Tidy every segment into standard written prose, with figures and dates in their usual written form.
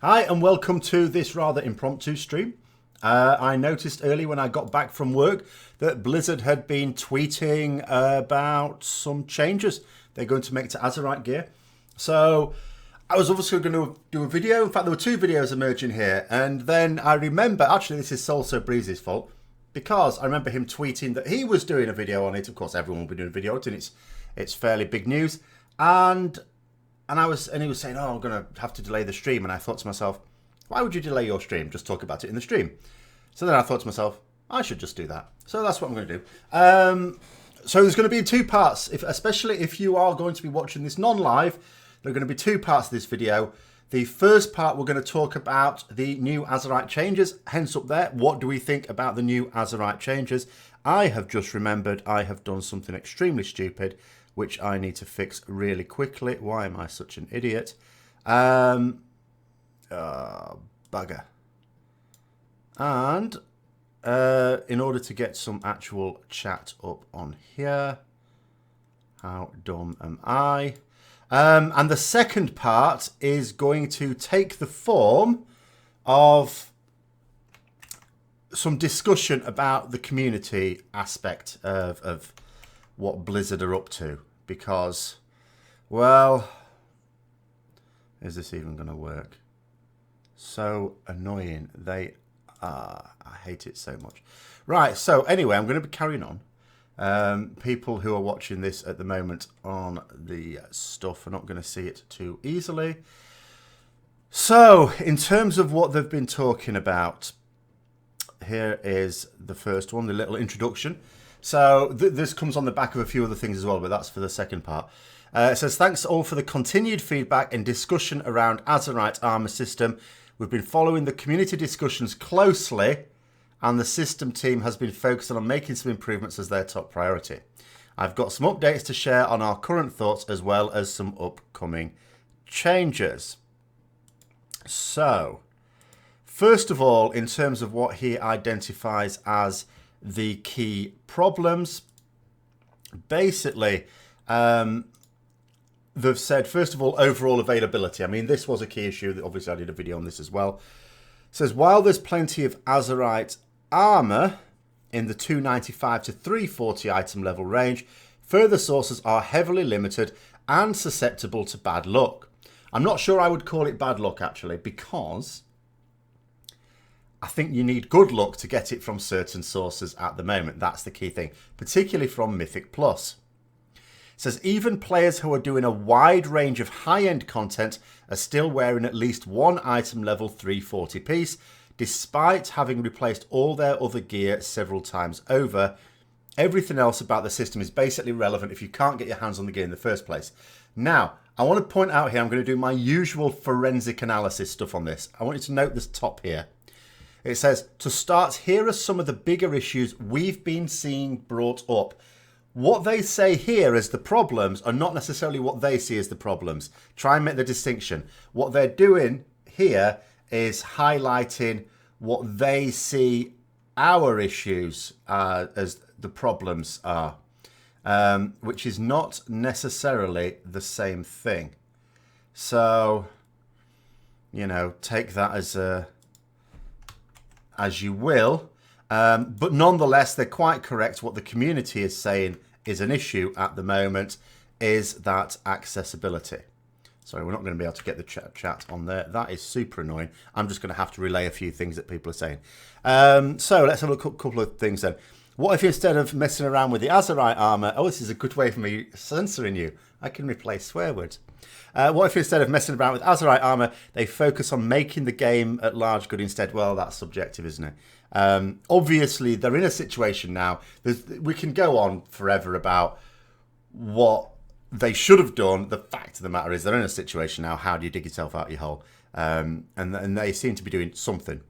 Hi and welcome to this rather impromptu stream. I noticed early when I got back from work that Blizzard had been tweeting about some changes they're going to make to Azerite gear. So I was obviously going to do a video. In fact, there were two videos emerging here. And then I remember, actually this is Soul So Breezy's fault, because I remember him tweeting that he was doing a video on it. Of course, everyone will be doing a video on it, and it's fairly big news. And he was saying, oh, I'm going to have to delay the stream. And I thought to myself, why would you delay your stream? Just talk about it in the stream. So then I thought to myself, I should just do that. So that's what I'm going to do. So there's going to be two parts, especially if you are going to be watching this non-live. There are going to be two parts of this video. The first part, we're going to talk about the new Azerite changes. Hence up there, what do we think about the new Azerite changes? I have just remembered I have done something extremely stupid, which I need to fix really quickly. Why am I such an idiot? Bugger. And in order to get some actual chat up on here, how dumb am I? And the second part is going to take the form of some discussion about the community aspect of what Blizzard are up to, because, well, is this even going to work? So annoying. They are. I hate it so much. Right, so anyway, I'm going to be carrying on. People who are watching this at the moment on the stuff are not going to see it too easily. So, in terms of what they've been talking about, here is the first one, the little introduction. So this comes on the back of a few other things as well, but that's for the second part. It says, thanks all for the continued feedback and discussion around Azerite armor system. We've been following the community discussions closely, and the system team has been focusing on making some improvements as their top priority. I've got some updates to share on our current thoughts as well as some upcoming changes. So, first of all, in terms of what he identifies as the key problems, basically, they've said, first of all, overall availability. I mean, this was a key issue. Obviously, I did a video on this as well. It says, while there's plenty of Azerite armor in the 295 to 340 item level range, further sources are heavily limited and susceptible to bad luck. I'm not sure I would call it bad luck, actually, because I think you need good luck to get it from certain sources at the moment. That's the key thing, particularly from Mythic Plus. It says even players who are doing a wide range of high-end content are still wearing at least one item level 340 piece, despite having replaced all their other gear several times over. Everything else about the system is basically relevant if you can't get your hands on the gear in the first place. Now, I want to point out here, I'm going to do my usual forensic analysis stuff on this. I want you to note this top here. It says, to start, here are some of the bigger issues we've been seeing brought up. What they say here as the problems are not necessarily what they see as the problems. Try and make the distinction. What they're doing here is highlighting what they see our issues as the problems are, which is not necessarily the same thing. So, you know, take that as you will, but nonetheless, they're quite correct. What the community is saying is an issue at the moment is that accessibility. Sorry, we're not going to be able to get the chat on there. That is super annoying. I'm just going to have to relay a few things that people are saying. So let's have a couple of things then. What if instead of messing around with the Azerite armor, oh, this is a good way for me censoring you. I can replace swear words. What if instead of messing around with Azerite armor, they focus on making the game at large good instead? Well, that's subjective, isn't it? Obviously, they're in a situation now. We can go on forever about what they should have done. The fact of the matter is they're in a situation now. How do you dig yourself out your hole? And they seem to be doing something.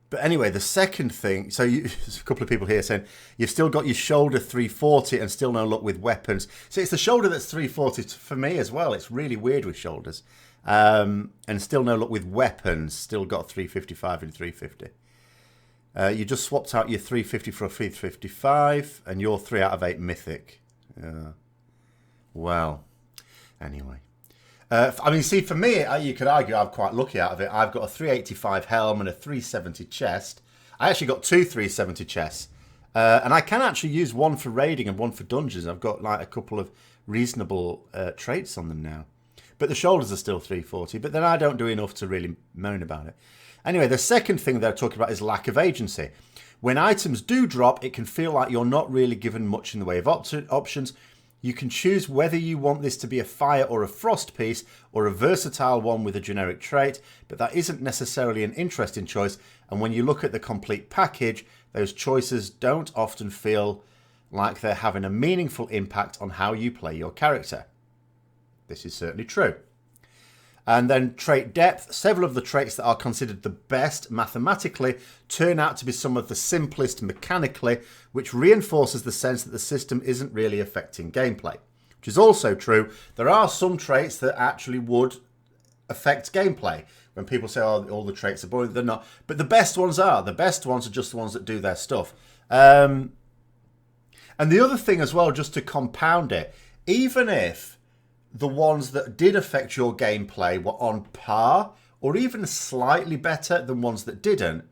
But anyway, the second thing, so there's a couple of people here saying, you've still got your shoulder 340 and still no luck with weapons. So it's the shoulder that's 340 for me as well. It's really weird with shoulders. And still no luck with weapons. Still got 355 and 350. You just swapped out your 350 for a 355 and you're 3 out of 8 mythic. Well, anyway. I mean, see, for me, you could argue I'm quite lucky out of it. I've got a 385 helm and a 370 chest. I actually got two 370 chests. And I can actually use one for raiding and one for dungeons. I've got like a couple of reasonable traits on them now. But the shoulders are still 340. But then I don't do enough to really moan about it. Anyway, the second thing that I'm talking about is lack of agency. When items do drop, it can feel like you're not really given much in the way of options. You can choose whether you want this to be a fire or a frost piece or a versatile one with a generic trait, but that isn't necessarily an interesting choice. And when you look at the complete package, those choices don't often feel like they're having a meaningful impact on how you play your character. This is certainly true. And then trait depth. Several of the traits that are considered the best mathematically turn out to be some of the simplest mechanically, which reinforces the sense that the system isn't really affecting gameplay. Which is also true. There are some traits that actually would affect gameplay. When people say, oh, all the traits are boring, they're not. But the best ones are. The best ones are just the ones that do their stuff. And the other thing as well, just to compound it, even if the ones that did affect your gameplay were on par or even slightly better than ones that didn't,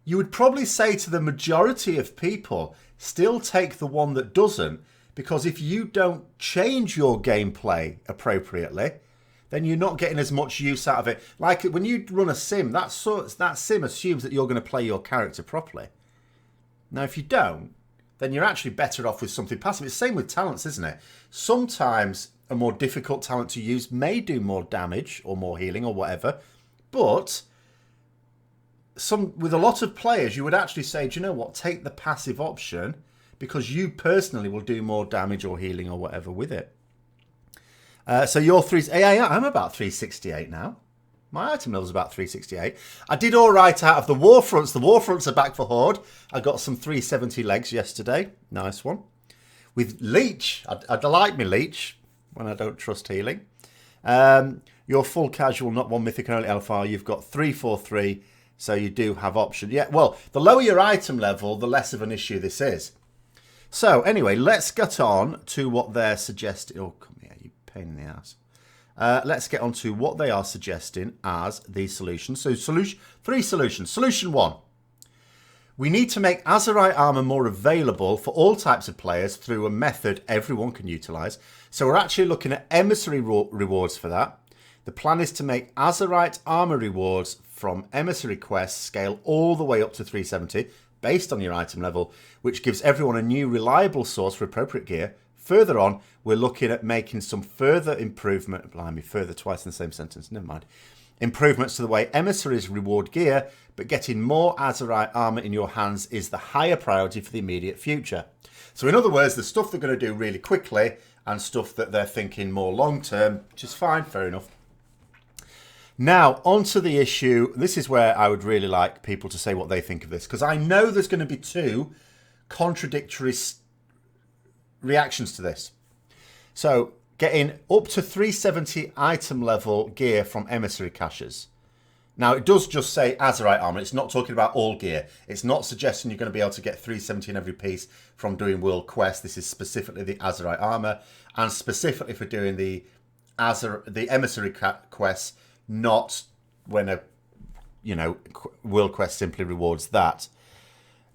you would probably say to the majority of people, still take the one that doesn't, because if you don't change your gameplay appropriately, then you're not getting as much use out of it. Like when you run a sim, that sim assumes that you're going to play your character properly. Now, if you don't, then you're actually better off with something passive. It's the same with talents, isn't it? Sometimes a more difficult talent to use may do more damage or more healing or whatever, but with a lot of players, you would actually say, do you know what, take the passive option because you personally will do more damage or healing or whatever with it. So your I'm about 368 now. My item level is about 368. I did all right out of the Warfronts. The Warfronts are back for Horde. I got some 370 legs yesterday. Nice one. With Leech. I like me Leech when I don't trust healing. You're full casual, not one mythic and only LFR. You've got 343, so you do have option. Yeah, well, the lower your item level, the less of an issue this is. So anyway, let's get on to what they're suggesting. Oh, come here, you pain in the ass. Let's get on to what they are suggesting as the solution. So three solutions. Solution 1. We need to make Azerite armor more available for all types of players through a method everyone can utilize. So we're actually looking at emissary rewards for that. The plan is to make Azerite armor rewards from emissary quests scale all the way up to 370 based on your item level, which gives everyone a new reliable source for appropriate gear. Further on, we're looking at making some further improvement. Blimey, further twice in the same sentence. Never mind. Improvements to the way emissaries reward gear, but getting more Azerite armor in your hands is the higher priority for the immediate future. So in other words, the stuff they're going to do really quickly and stuff that they're thinking more long term, which is fine, fair enough. Now, onto the issue. This is where I would really like people to say what they think of this, because I know there's going to be two contradictory reactions to this. So, getting up to 370 item level gear from emissary caches. Now, it does just say Azerite armor. It's not talking about all gear. It's not suggesting you're going to be able to get 370 in every piece from doing world quests. This is specifically the Azerite armor, and specifically for doing the emissary quests, not when a world quest simply rewards that.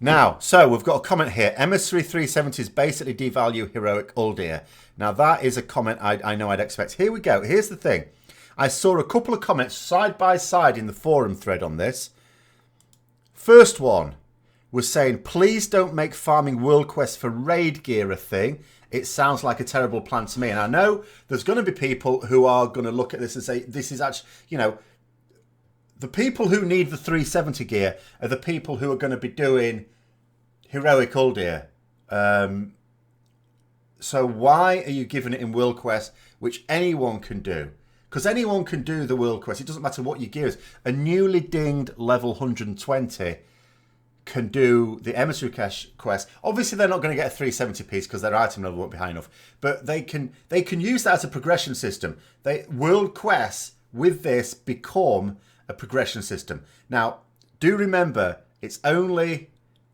Now, so we've got a comment here. Emissary 370s basically devalue heroic Uldir. Now, that is a comment I know I'd expect. Here we go. Here's the thing. I saw a couple of comments side by side in the forum thread on this. First one was saying, please don't make farming world quests for raid gear a thing. It sounds like a terrible plan to me. And I know there's going to be people who are going to look at this and say, this is actually, the people who need the 370 gear are the people who are going to be doing heroic Uldir. So why are you giving it in world quest, which anyone can do? Because anyone can do the world quest. It doesn't matter what your gear is. A newly dinged level 120 can do the emissary quest. Obviously, they're not going to get a 370 piece because their item level won't be high enough. But they can use that as a progression system. World quests with this become a progression system. Now, do remember, it's only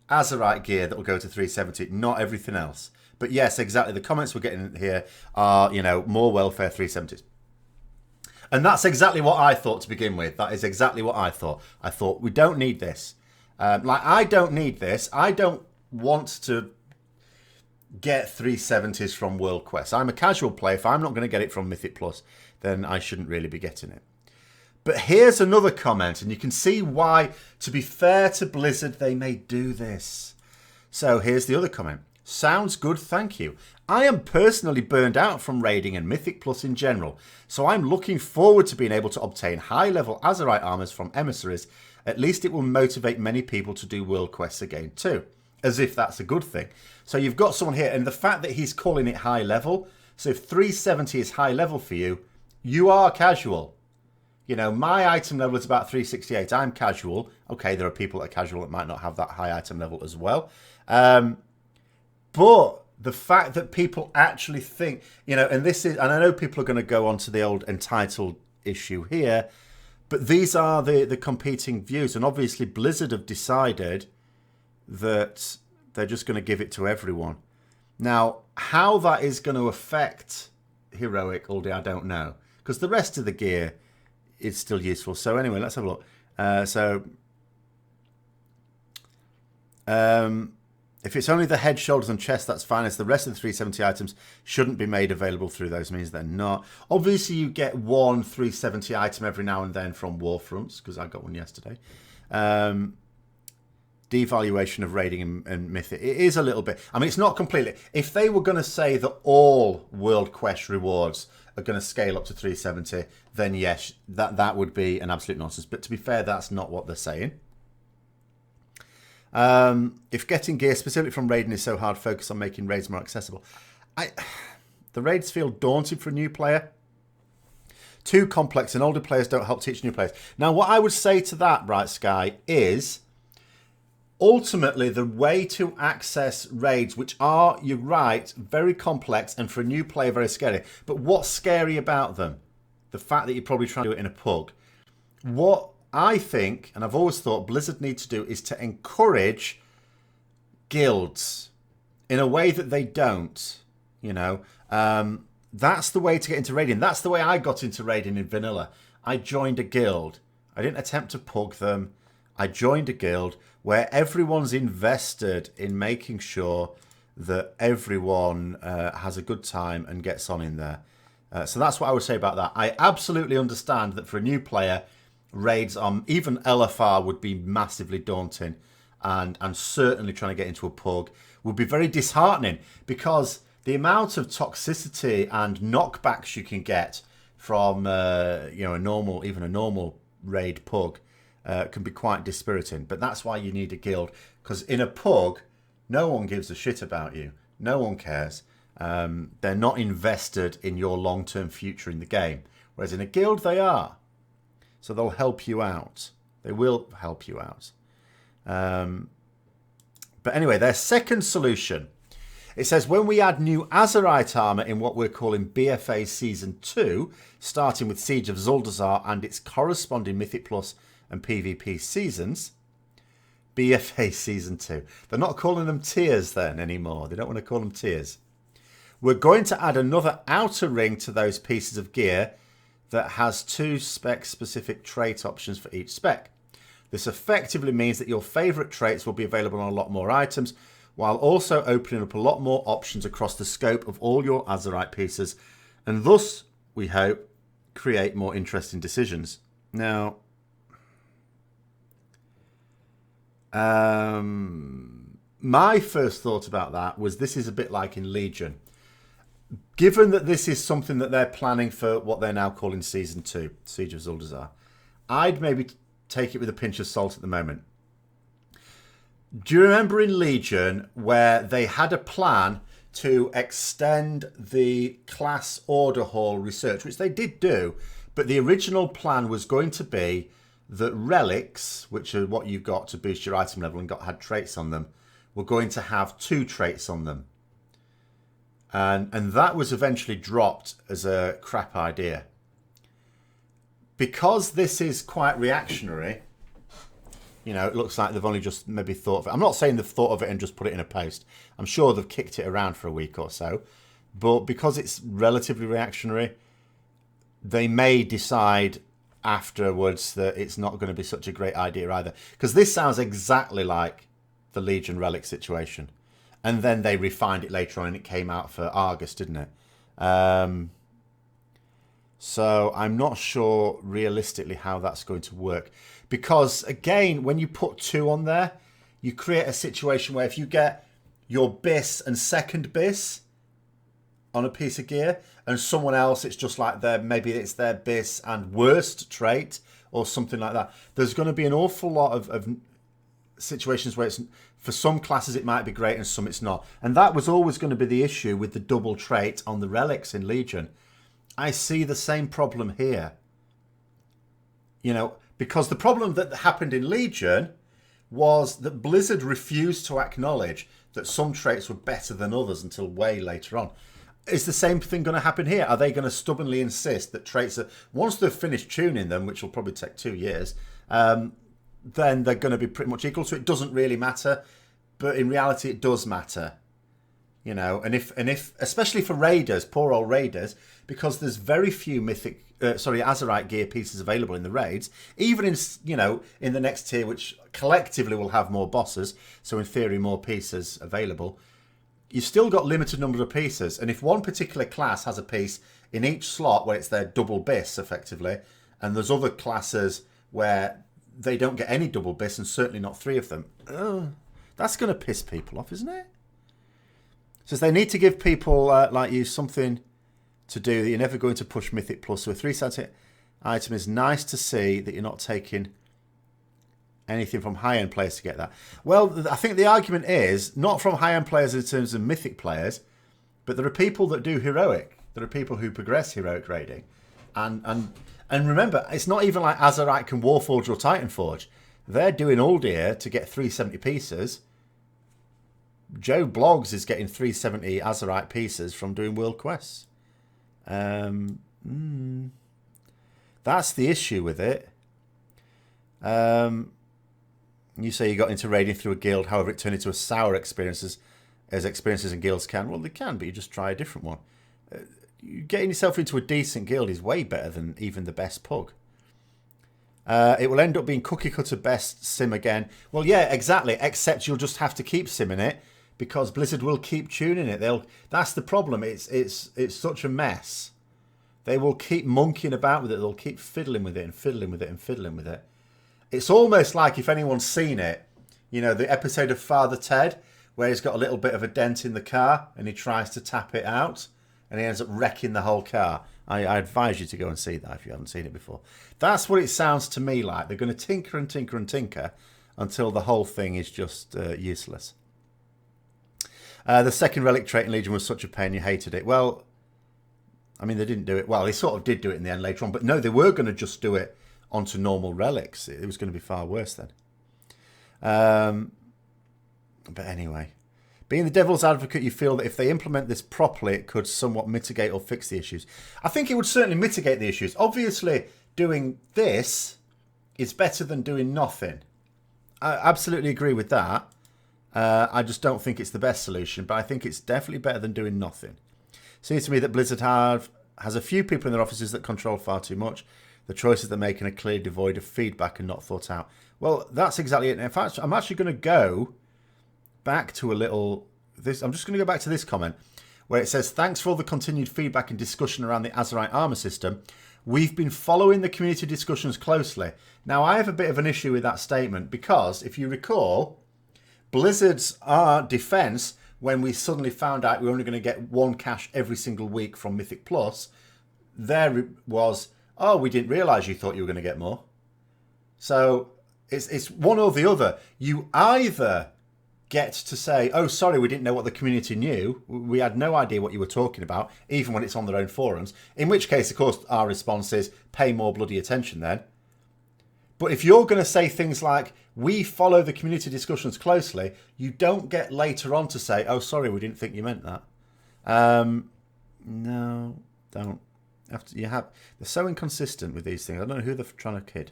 Azerite gear that will go to 370, not everything else. But yes, exactly. The comments we're getting here are, more welfare 370s. And that's exactly what I thought to begin with. That is exactly what I thought. I thought, we don't need this. I don't need this. I don't want to get 370s from World Quest. I'm a casual player. If I'm not going to get it from Mythic Plus, then I shouldn't really be getting it. But here's another comment, and you can see why, to be fair to Blizzard, they may do this. So here's the other comment. Sounds good, thank you. I am personally burned out from raiding and Mythic Plus in general, so I'm looking forward to being able to obtain high-level Azerite armors from emissaries. At least it will motivate many people to do world quests again too. As if that's a good thing. So you've got someone here, and the fact that he's calling it high level, so if 370 is high level for you, you are casual. You know, my item level is about 368. I'm casual. Okay, there are people that are casual that might not have that high item level as well. But the fact that people actually think, you know, and this is, and I know people are going to go on to the old entitled issue here, but these are the competing views. And obviously Blizzard have decided that they're just going to give it to everyone. Now, how that is going to affect Heroic all day, I don't know. Because the rest of the gear is still useful. So anyway, let's have a look. If it's only the head, shoulders and chest, that's fine. As the rest of the 370 items shouldn't be made available through those means, they're not. Obviously, you get one 370 item every now and then from Warfronts, because I got one yesterday. Devaluation of raiding and mythic. It is a little bit. I mean, it's not completely. If they were going to say that all World Quest rewards are going to scale up to 370, then yes, that would be an absolute nonsense. But to be fair, that's not what they're saying. If getting gear specifically from raiding is so hard, focus on making raids more accessible. The raids feel daunting for a new player. Too complex, and older players don't help teach new players. Now, what I would say to that, Bright Sky, is ultimately the way to access raids, which are, you're right, very complex, and for a new player, very scary. But what's scary about them? The fact that you're probably trying to do it in a pug. What I think, and I've always thought Blizzard need to do, is to encourage guilds in a way that they don't, you know. That's the way to get into raiding. That's the way I got into raiding in vanilla. I joined a guild. I didn't attempt to pug them. I joined a guild where everyone's invested in making sure that everyone has a good time and gets on in there. So that's what I would say about that. I absolutely understand that for a new player, raids on even LFR would be massively daunting, and certainly trying to get into a pug would be very disheartening, because the amount of toxicity and knockbacks you can get from you know, a normal raid pug can be quite dispiriting. But that's why you need a guild, because in a pug, no one gives a shit about you. No one cares. They're not invested in your long-term future in the game, whereas in a guild they are. So they'll help you out. They will help you out. But anyway, their second solution. It says, when we add new Azerite armor in what we're calling BFA Season 2, starting with Siege of Zuldazar and its corresponding Mythic Plus and PvP seasons, BFA Season 2. They're not calling them tiers then anymore. They don't want to call them tiers. We're going to add another outer ring to those pieces of gear that has 2 spec-specific trait options for each spec. This effectively means that your favourite traits will be available on a lot more items, while also opening up a lot more options across the scope of all your Azerite pieces, and thus, we hope, create more interesting decisions. Now, my first thought about that was this is a bit like in Legion. Given that this is something that they're planning for what they're now calling Season 2, Siege of Zuldazar, I'd maybe take it with a pinch of salt at the moment. Do you remember in Legion where they had a plan to extend the class order hall research, which they did do, but the original plan was going to be that relics, which are what you got to boost your item level and had traits on them, were going to have 2 traits on them. And that was eventually dropped as a crap idea. Because this is quite reactionary, you know, it looks like they've only just maybe thought of it. I'm not saying they've thought of it and just put it in a post. I'm sure they've kicked it around for a week or so. But because it's relatively reactionary, they may decide afterwards that it's not going to be such a great idea either. Because this sounds exactly like the Legion Relic situation. And then they refined it later on and it came out for Argus, didn't it? So I'm not sure realistically how that's going to work. Because, again, when you put 2 on there, you create a situation where if you get your bis and second bis on a piece of gear, and someone else, it's just like maybe it's their bis and worst trait or something like that. There's going to be an awful lot of situations where it's, for some classes it might be great and some it's not. And that was always going to be the issue with the double trait on the relics in Legion. I see the same problem here. You know, because the problem that happened in Legion was that Blizzard refused to acknowledge that some traits were better than others until way later on. Is the same thing going to happen here? Are they going to stubbornly insist that traits are, once they've finished tuning them, which will probably take 2 years, then they're going to be pretty much equal? So it doesn't really matter, but in reality it does matter. You know, and if especially for raiders, poor old raiders, because there's very few Azerite gear pieces available in the raids, even in, you know, in the next tier, which collectively will have more bosses, so in theory more pieces available. You've still got limited number of pieces, and if one particular class has a piece in each slot where it's their double bis effectively, and there's other classes where they don't get any double bis and certainly not 3 of them, that's going to piss people off, isn't it? So they need to give people like you something to do that you're never going to push Mythic Plus. So a 3-star item is nice to see that you're not taking anything from high-end players to get that. Well, I think the argument is not from high-end players in terms of Mythic players, but there are people that do Heroic. There are people who progress Heroic raiding. And remember, it's not even like Azerite can Warforge or Titanforge. They're doing Uldir to get 370 pieces. Joe Bloggs is getting 370 Azerite pieces from doing World Quests. That's the issue with it. You say you got into raiding through a guild, however it turned into a sour experience as experiences in guilds can. Well, they can, but you just try a different one. Getting yourself into a decent guild is way better than even the best pug. It will end up being cookie cutter best sim again. Well, yeah, exactly, except you'll just have to keep simming it because Blizzard will keep tuning it. That's the problem. It's such a mess. They will keep monkeying about with it. They'll keep fiddling with it and fiddling with it and fiddling with it. It's almost like, if anyone's seen it, you know, the episode of Father Ted where he's got a little bit of a dent in the car and he tries to tap it out and he ends up wrecking the whole car. I advise you to go and see that if you haven't seen it before. That's what it sounds to me like. They're going to tinker and tinker and tinker until the whole thing is just useless. The second relic trait in Legion was such a pain, you hated it. Well, I mean, they didn't do it. Well, they sort of did do it in the end later on, but no, they were going to just do it onto normal relics. It was going to be far worse then. But anyway, being the devil's advocate, you feel that if they implement this properly, it could somewhat mitigate or fix the issues. I think it would certainly mitigate the issues. Obviously, doing this is better than doing nothing. I absolutely agree with that. I just don't think it's the best solution, but I think it's definitely better than doing nothing. Seems to me that Blizzard has a few people in their offices that control far too much. The choices they're making are clearly devoid of feedback and not thought out. Well, that's exactly it. In fact, I'm actually going to go back to I'm just going to go back to this comment where it says, thanks for all the continued feedback and discussion around the Azerite armor system. We've been following the community discussions closely. Now, I have a bit of an issue with that statement because, if you recall, Blizzard's defense, when we suddenly found out we were only going to get 1 cache every single week from Mythic Plus, there was, oh, we didn't realise you thought you were going to get more. So it's one or the other. You either get to say, oh, sorry, we didn't know what the community knew. We had no idea what you were talking about, even when it's on their own forums. In which case, of course, our response is pay more bloody attention then. But if you're going to say things like, we follow the community discussions closely, you don't get later on to say, oh, sorry, we didn't think you meant that. No, don't. They're so inconsistent with these things. I don't know who they're trying to kid.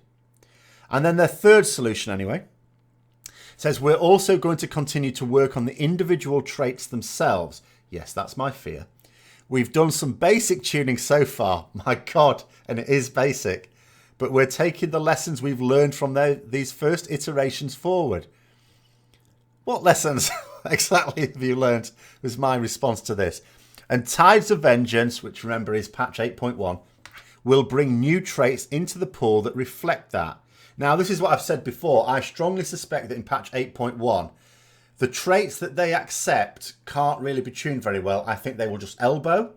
And then their third solution, anyway, says we're also going to continue to work on the individual traits themselves. Yes, that's my fear. We've done some basic tuning so far. My God, and it is basic. But we're taking the lessons we've learned from these first iterations forward. What lessons exactly have you learned was my response to this. And Tides of Vengeance, which remember is patch 8.1, will bring new traits into the pool that reflect that. Now, this is what I've said before. I strongly suspect that in patch 8.1, the traits that they accept can't really be tuned very well. I think they will just elbow,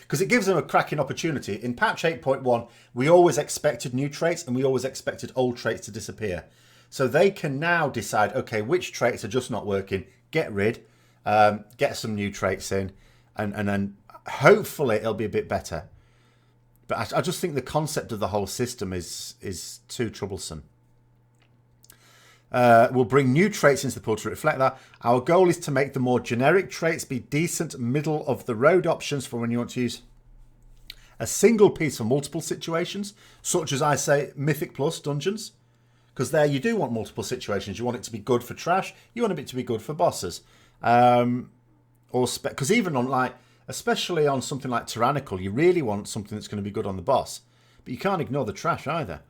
because it gives them a cracking opportunity. In patch 8.1, we always expected new traits and we always expected old traits to disappear. So they can now decide, okay, which traits are just not working, get rid, get some new traits in, and then hopefully it'll be a bit better. But I just think the concept of the whole system is too troublesome. We'll bring new traits into the pool to reflect that. Our goal is to make the more generic traits be decent middle of the road options for when you want to use a single piece for multiple situations, such as I say Mythic Plus dungeons, because there you do want multiple situations. You want it to be good for trash. You want it to be good for bosses, because even on especially on something like Tyrannical, you really want something that's going to be good on the boss, but you can't ignore the trash either.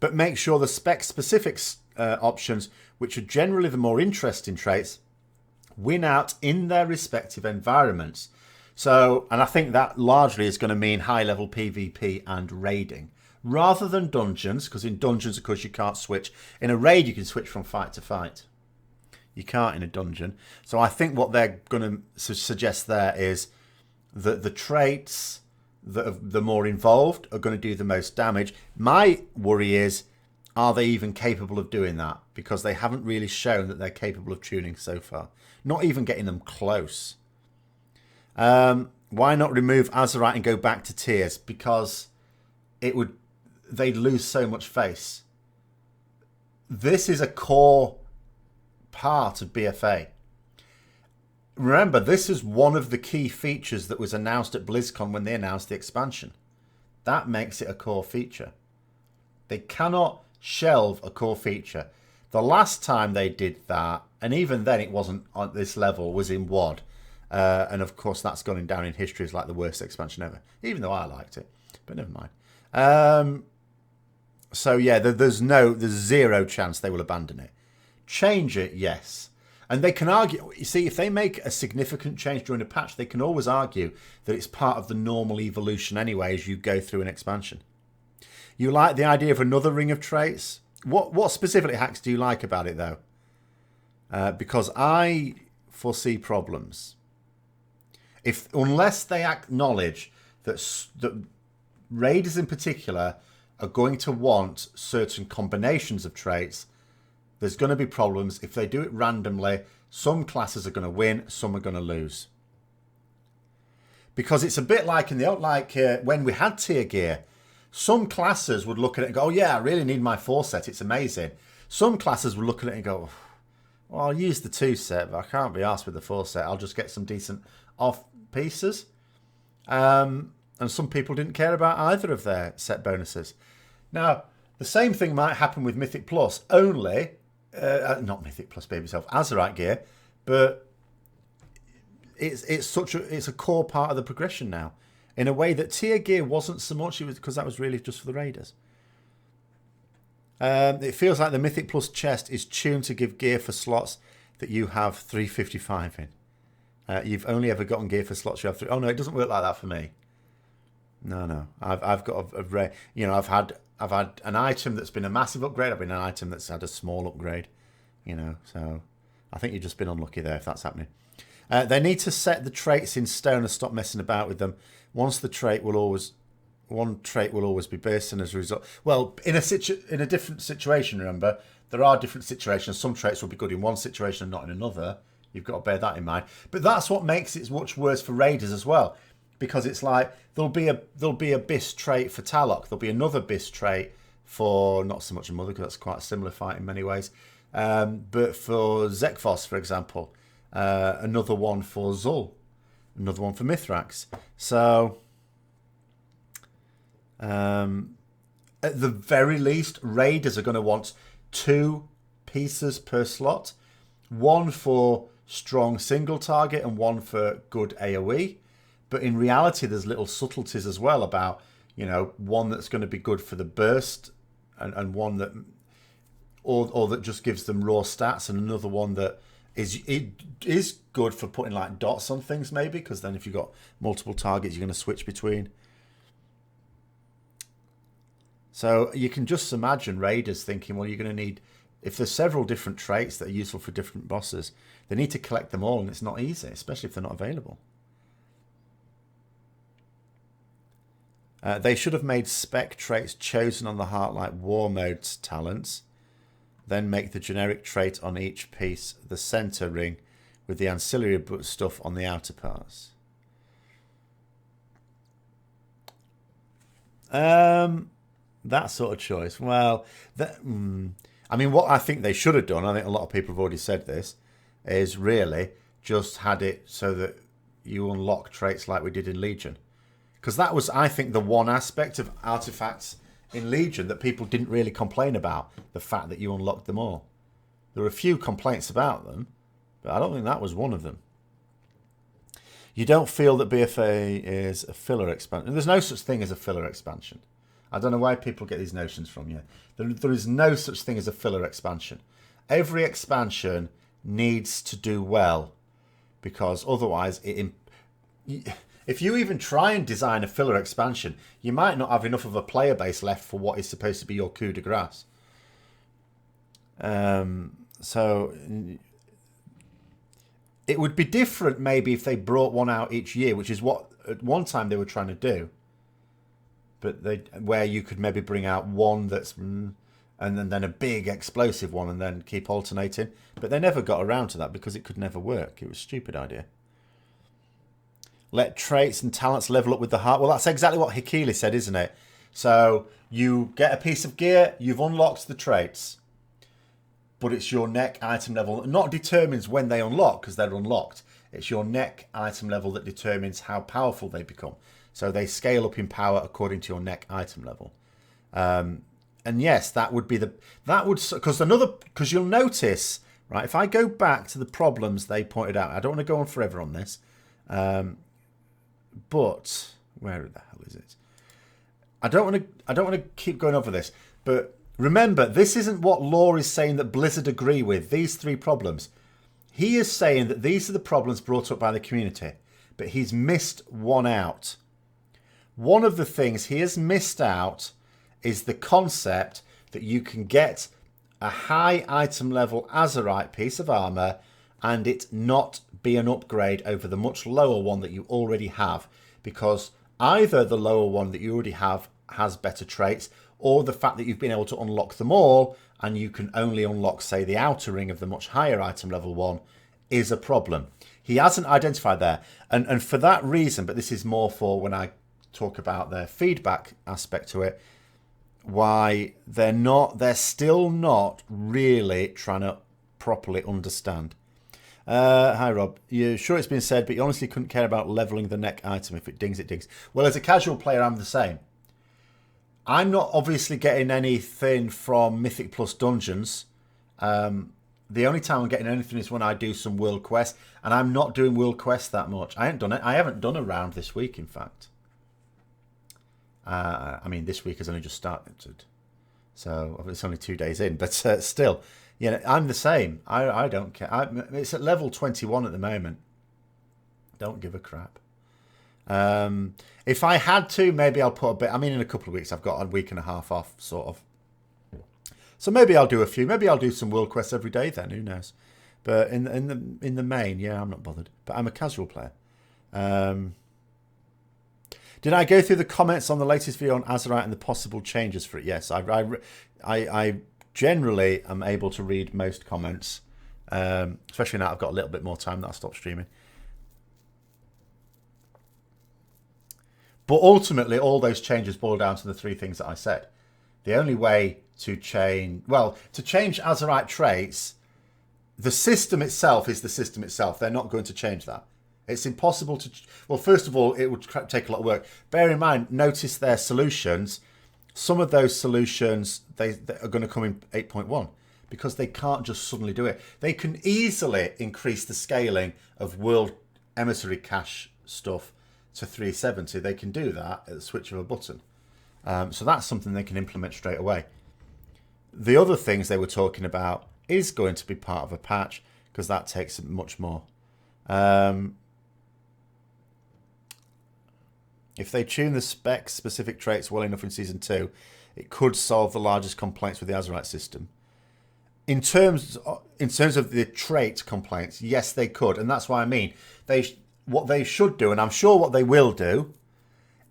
But make sure the spec-specific options, which are generally the more interesting traits, win out in their respective environments. So, and I think that largely is going to mean high-level PvP and raiding, rather than dungeons, because in dungeons, of course, you can't switch. In a raid, you can switch from fight to fight. You can't in a dungeon. So I think what they're going to suggest there is that the traits that are the more involved are going to do the most damage. My worry is, are they even capable of doing that? Because they haven't really shown that they're capable of tuning so far. Not even getting them close. Why not remove Azerite and go back to tiers? Because they'd lose so much face. This is a core part of BFA. Remember, this is one of the key features that was announced at BlizzCon when they announced the expansion. That makes it a core feature. They cannot shelve a core feature. The last time they did that, and even then it wasn't on this level, was in WoD. And of course that's gone down in history as like the worst expansion ever. Even though I liked it. But never mind. So yeah, there's zero chance they will abandon it. Change it, yes. And they can argue, you see, if they make a significant change during a patch, they can always argue that it's part of the normal evolution anyway as you go through an expansion. You like the idea of another ring of traits? What specifically hacks do you like about it, though? Because I foresee problems. Unless they acknowledge that raiders in particular are going to want certain combinations of traits, there's going to be problems. If they do it randomly, some classes are going to win, some are going to lose. Because it's a bit like when we had tier gear, some classes would look at it and go, oh yeah, I really need my 4 set, it's amazing. Some classes would look at it and go, well, I'll use the 2 set, but I can't be arsed with the 4 set. I'll just get some decent off pieces. And some people didn't care about either of their set bonuses. Now, the same thing might happen with Mythic Plus, only... not Mythic Plus, baby self, Azerite gear, but it's a core part of the progression now, in a way that tier gear wasn't so much, because that was really just for the raiders. It feels like the Mythic Plus chest is tuned to give gear for slots that you have 355 in. You've only ever gotten gear for slots you have 3. Oh no, it doesn't work like that for me. No. I've got I've had an item that's been a massive upgrade. I've been an item that's had a small upgrade. So I think you've just been unlucky there if that's happening. They need to set the traits in stone and stop messing about with them. One trait will always be bursting as a result. Well, in a different situation, remember, there are different situations. Some traits will be good in one situation and not in another. You've got to bear that in mind. But that's what makes it much worse for raiders as well. Because it's like there'll be a BIS trait for Talok. There'll be another BIS trait for not so much a mother, because that's quite a similar fight in many ways. But for Zekphos, for example, another one for Zul, another one for Mithrax. So at the very least, raiders are going to want 2 pieces per slot, one for strong single target and one for good AoE. But in reality, there's little subtleties as well about, you know, one that's going to be good for the burst and one that, or that just gives them raw stats, and another one that is good for putting like dots on things maybe, because then if you've got multiple targets, you're going to switch between. So you can just imagine raiders thinking, well, you're going to need, if there's several different traits that are useful for different bosses, they need to collect them all, and it's not easy, especially if they're not available. They should have made spec traits chosen on the Heartlight War Mode's talents, then make the generic trait on each piece the center ring with the ancillary stuff on the outer parts. That sort of choice. Well, I mean, what I think they should have done, I think a lot of people have already said this, is really just had it so that you unlock traits like we did in Legion. Because that was, I think, the one aspect of artifacts in Legion that people didn't really complain about, the fact that you unlocked them all. There were a few complaints about them, but I don't think that was one of them. You don't feel that BFA is a filler expansion. There's no such thing as a filler expansion. I don't know why people get these notions from you. There is no such thing as a filler expansion. Every expansion needs to do well, because otherwise if you even try and design a filler expansion, you might not have enough of a player base left for what is supposed to be your coup de grace. So it would be different maybe if they brought one out each year, which is what at one time they were trying to do. But where you could maybe bring out one that's and then a big explosive one and then keep alternating. But they never got around to that because it could never work. It was a stupid idea. Let traits and talents level up with the heart. Well, that's exactly what Hikili said, isn't it? So you get a piece of gear, you've unlocked the traits, but it's your neck item level. Not determines when they unlock, because they're unlocked. It's your neck item level that determines how powerful they become. So they scale up in power according to your neck item level. And yes, that would be because you'll notice, right? If I go back to the problems they pointed out, I don't want to go on forever on this. But where the hell is it? I don't want to keep going over this, but remember, this isn't what Law is saying that Blizzard agree with. These three problems. He is saying that these are the problems brought up by the community, but he's missed one out. One of the things he has missed out is the concept that you can get a high item level Azerite piece of armor and it not be an upgrade over the much lower one that you already have, because either the lower one that you already have has better traits, or the fact that you've been able to unlock them all and you can only unlock, say, the outer ring of the much higher item level one is a problem. He hasn't identified there. And for that reason, but this is more for when I talk about their feedback aspect to it, why they're still not really trying to properly understand. Hi Rob, you're sure it's been said, but you honestly couldn't care about leveling the neck item. If it dings, it dings. Well, as a casual player, I'm the same. I'm not obviously getting anything from Mythic Plus Dungeons. The only time I'm getting anything is when I do some World Quest, and I'm not doing World Quest that much. I haven't done a round this week, in fact. I mean, this week has only just started, so it's only 2 days in, but still. Yeah, I'm the same. I don't care. It's at level 21 at the moment. Don't give a crap. If I had to, maybe I'll put a bit. I mean, in a couple of weeks, I've got a week and a half off, sort of. So maybe I'll do a few. Maybe I'll do some world quests every day then. Who knows? But in the main, yeah, I'm not bothered. But I'm a casual player. Did I go through the comments on the latest video on Azerite and the possible changes for it? Yes, I generally am able to read most comments, especially now I've got a little bit more time that I'll stop streaming. But ultimately, all those changes boil down to the three things that I said. The only way to change Azerite traits, the system itself is the system itself. They're not going to change that. It's impossible to... Well, first of all, it would take a lot of work. Bear in mind, notice their solutions. Some of those solutions, they are going to come in 8.1 because they can't just suddenly do it. They can easily increase the scaling of World Emissary Cache stuff to 370, they can do that at the switch of a button. So that's something they can implement straight away. The other things they were talking about is going to be part of a patch, because that takes much more. If they tune the spec-specific traits well enough in Season 2, it could solve the largest complaints with the Azerite system. In terms of the trait complaints, yes, they could. And that's why I mean, what they should do, and I'm sure what they will do,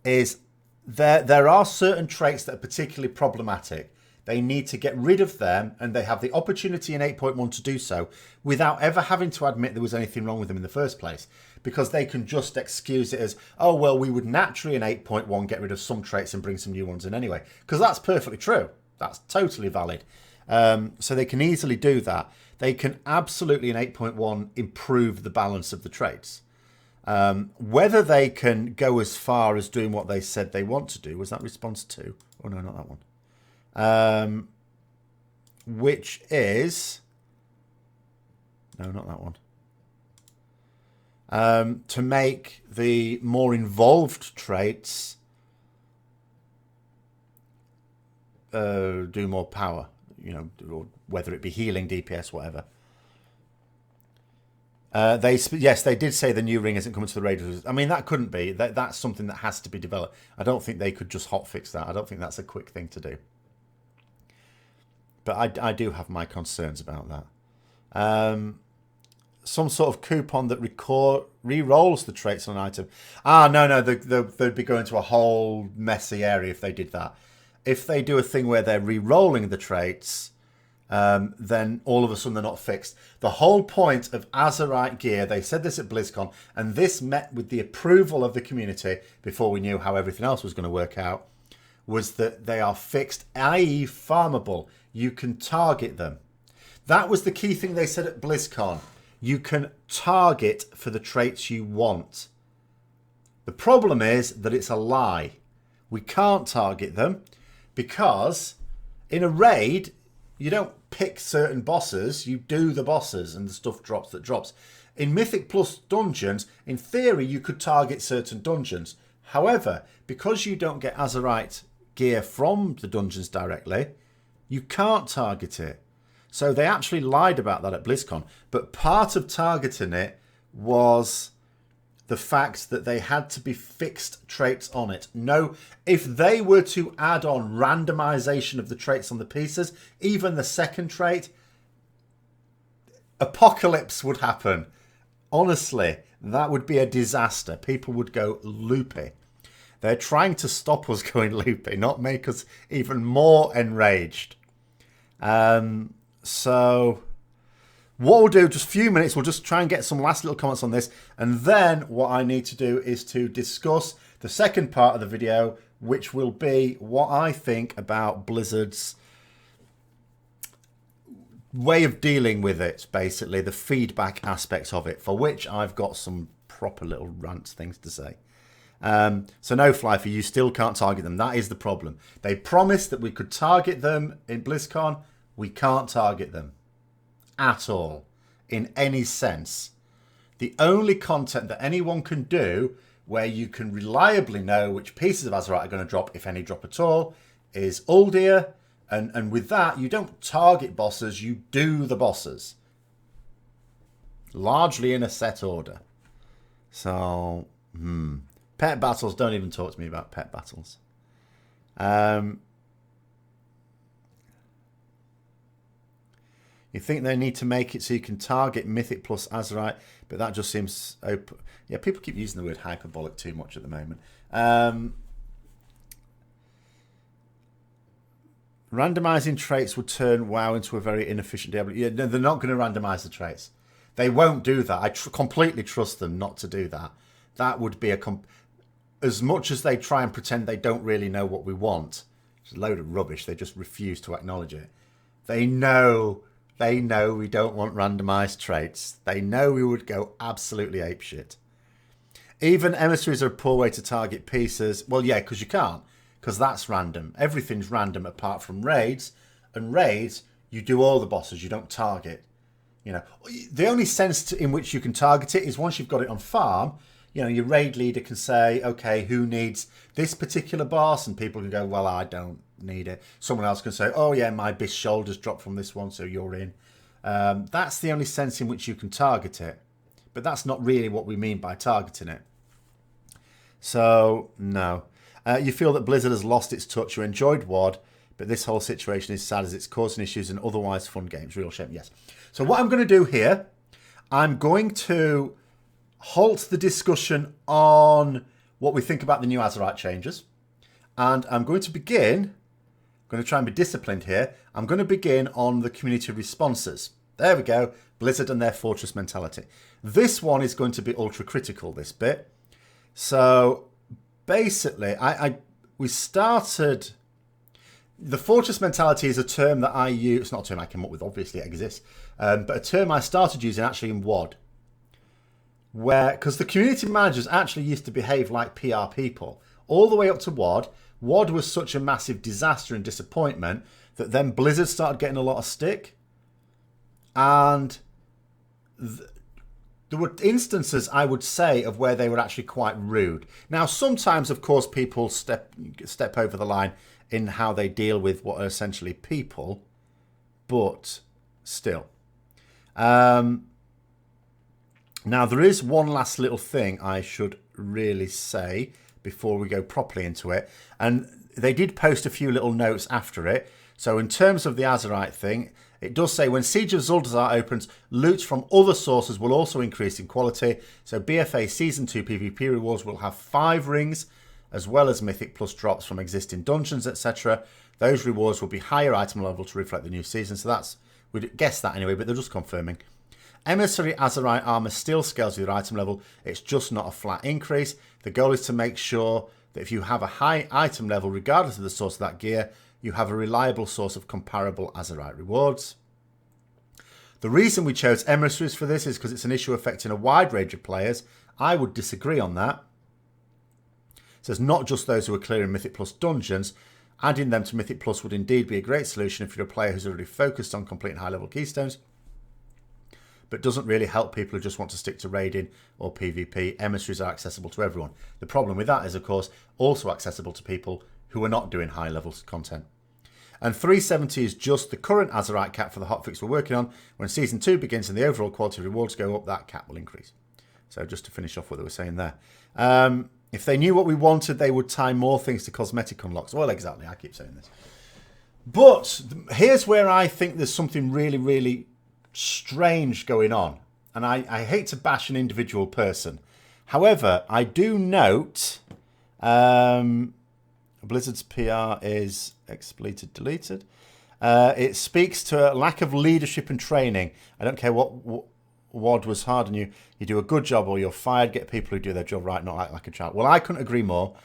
is there are certain traits that are particularly problematic. They need to get rid of them, and they have the opportunity in 8.1 to do so without ever having to admit there was anything wrong with them in the first place. Because they can just excuse it as, oh, well, we would naturally in 8.1 get rid of some traits and bring some new ones in anyway. Because that's perfectly true. That's totally valid. So they can easily do that. They can absolutely in 8.1 improve the balance of the traits. Whether they can go as far as doing what they said they want to do, was that response 2? Oh, no, not that one. Which is... No, not that one. To make the more involved traits do more power, you know, or whether it be healing, DPS, whatever. Yes, they did say the new ring isn't coming to the Raiders. I mean, that couldn't be. That's something that has to be developed. I don't think they could just hotfix that. I don't think that's a quick thing to do. But I do have my concerns about that. Some sort of coupon that re-rolls the traits on an item. No, they'd be going to a whole messy area if they did that. If they do a thing where they're re-rolling the traits, then all of a sudden they're not fixed. The whole point of Azerite gear, they said this at BlizzCon, and this met with the approval of the community before we knew how everything else was going to work out, was that they are fixed, i.e. farmable. You can target them. That was the key thing they said at BlizzCon. You can target for the traits you want. The problem is that it's a lie. We can't target them because in a raid, you don't pick certain bosses. You do the bosses and the stuff drops that drops. In Mythic Plus dungeons, in theory, you could target certain dungeons. However, because you don't get Azerite gear from the dungeons directly, you can't target it. So they actually lied about that at BlizzCon. But part of targeting it was the fact that they had to be fixed traits on it. No, if they were to add on randomization of the traits on the pieces, even the second trait, apocalypse would happen. Honestly, that would be a disaster. People would go loopy. They're trying to stop us going loopy, not make us even more enraged. So what we'll do, just a few minutes, we'll just try and get some last little comments on this. And then what I need to do is to discuss the second part of the video, which will be what I think about Blizzard's way of dealing with it, basically, the feedback aspects of it, for which I've got some proper little rants things to say. So no, Flyfer, you still can't target them. That is the problem. They promised that we could target them in BlizzCon. We can't target them at all, in any sense. The only content that anyone can do where you can reliably know which pieces of Azerite are going to drop, if any drop at all, is Uldir. And with that, you don't target bosses, you do the bosses. Largely in a set order. So, pet battles, don't even talk to me about pet battles. You think they need to make it so you can target Mythic plus Azerite, but that just seems open. Yeah, people keep using the word hyperbolic too much at the moment. Randomizing traits would turn WoW into a very inefficient Diablo. Yeah, no, they're not going to randomize the traits. They won't do that. I completely trust them not to do that. That would be as much as they try and pretend they don't really know what we want. It's a load of rubbish. They just refuse to acknowledge it. They know we don't want randomized traits. They know we would go absolutely apeshit. Even emissaries are a poor way to target pieces. Well, yeah, because you can't. Because that's random. Everything's random apart from raids. And raids, you do all the bosses. You don't target. You know, the only sense in which you can target it is once you've got it on farm. you know, your raid leader can say, okay, who needs this particular boss? And people can go, well, I don't need it. Someone else can say, oh yeah, my bis shoulders dropped from this one, so you're in. That's the only sense in which you can target it. But that's not really what we mean by targeting it. So, no. You feel that Blizzard has lost its touch. You enjoyed WoD, but this whole situation is sad as it's causing issues in otherwise fun games. Real shame, yes. So what I'm going to do here, I'm going to halt the discussion on what we think about the new Azerite changes. And I'm going to begin, I'm going to try and be disciplined here. I'm going to begin on the community responses. There we go. Blizzard and their fortress mentality. This one is going to be ultra critical, this bit. So basically, we started... The fortress mentality is a term that I use. It's not a term I came up with, obviously it exists. But a term I started using actually in WoD. Because the community managers actually used to behave like PR people. All the way up to WoD. WoD was such a massive disaster and disappointment that then Blizzard started getting a lot of stick. And there were instances, I would say, of where they were actually quite rude. Now, sometimes, of course, people step over the line in how they deal with what are essentially people, but still. Now, there is one last little thing I should really say before we go properly into it. And they did post a few little notes after it. So in terms of the Azerite thing, it does say when Siege of Zuldazar opens, loot from other sources will also increase in quality. So BFA Season 2 PvP rewards will have 5 rings, as well as Mythic Plus drops from existing dungeons, etc. Those rewards will be higher item level to reflect the new season. So that's, we'd guess that anyway, but they're just confirming. Emissary Azerite armor still scales with your item level. It's just not a flat increase. The goal is to make sure that if you have a high item level, regardless of the source of that gear, you have a reliable source of comparable Azerite rewards. The reason we chose emissaries for this is because it's an issue affecting a wide range of players. I would disagree on that. It says not just those who are clearing Mythic Plus dungeons. Adding them to Mythic Plus would indeed be a great solution if you're a player who's already focused on completing high-level keystones, but doesn't really help people who just want to stick to raiding or PvP. Emissaries are accessible to everyone. The problem with that is, of course, also accessible to people who are not doing high-level content. And 370 is just the current Azerite cap for the hotfix we're working on. When Season 2 begins and the overall quality of rewards go up, that cap will increase. So just to finish off what they were saying there. If they knew what we wanted, they would tie more things to cosmetic unlocks. Well, exactly. I keep saying this. But here's where I think there's something really, really strange going on. And I hate to bash an individual person. However, I do note Blizzard's PR is expleted, deleted. It speaks to a lack of leadership and training. I don't care what WoD was hard on you. You do a good job or you're fired. Get people who do their job right, not act like a child. Well, I couldn't agree more.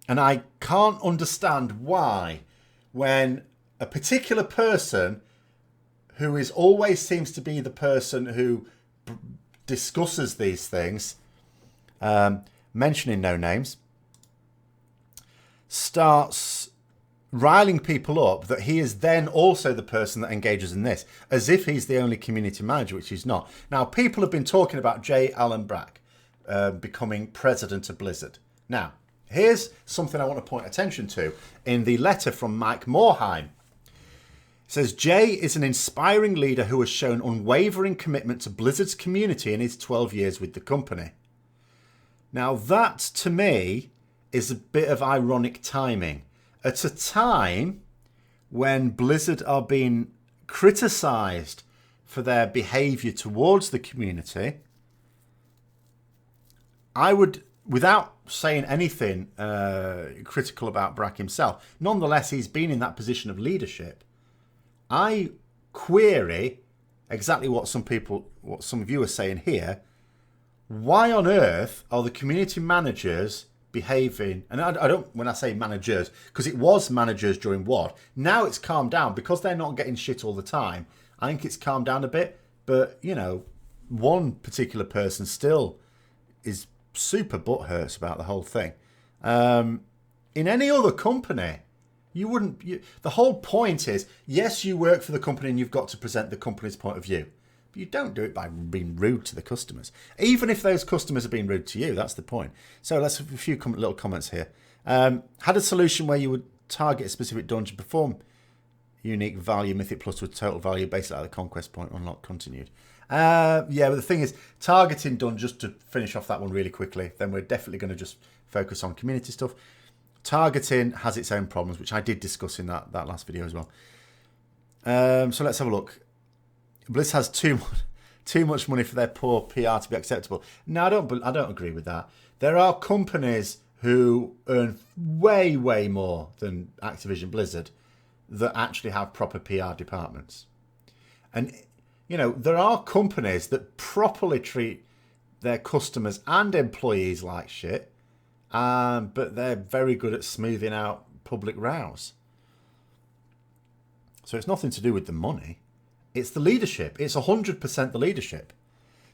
And I can't understand why when a particular person who is always seems to be the person who discusses these things, mentioning no names, starts riling people up that he is then also the person that engages in this, as if he's the only community manager, which he's not. Now, people have been talking about J. Allen Brack becoming president of Blizzard. Now, here's something I want to point attention to in the letter from Mike Morheim. It says, Jay is an inspiring leader who has shown unwavering commitment to Blizzard's community in his 12 years with the company. Now, that, to me, is a bit of ironic timing. At a time when Blizzard are being criticised for their behaviour towards the community, I would, without saying anything critical about Brack himself, nonetheless, he's been in that position of leadership. I query exactly what some of you are saying here. Why on earth are the community managers behaving, and I don't, when I say managers, because it was managers during WoD, now it's calmed down because they're not getting shit all the time. I think it's calmed down a bit, but, you know, one particular person still is super butthurt about the whole thing. In any other company, you wouldn't... the whole point is, yes, you work for the company and you've got to present the company's point of view. You don't do it by being rude to the customers. Even if those customers are being rude to you, that's the point. So let's have a few little comments here. Had a solution where you would target a specific dungeon, perform unique value, Mythic Plus with total value, based out of the conquest point, unlock, continued. Yeah, but the thing is, targeting done, just to finish off that one really quickly, then we're definitely going to just focus on community stuff. Targeting has its own problems, which I did discuss in that last video as well. So let's have a look. Blizz has too much money for their poor PR to be acceptable. No, I don't agree with that. There are companies who earn way, way more than Activision Blizzard that actually have proper PR departments. And, you know, there are companies that properly treat their customers and employees like shit, but they're very good at smoothing out public rows. So it's nothing to do with the money. It's the leadership. It's 100% the leadership.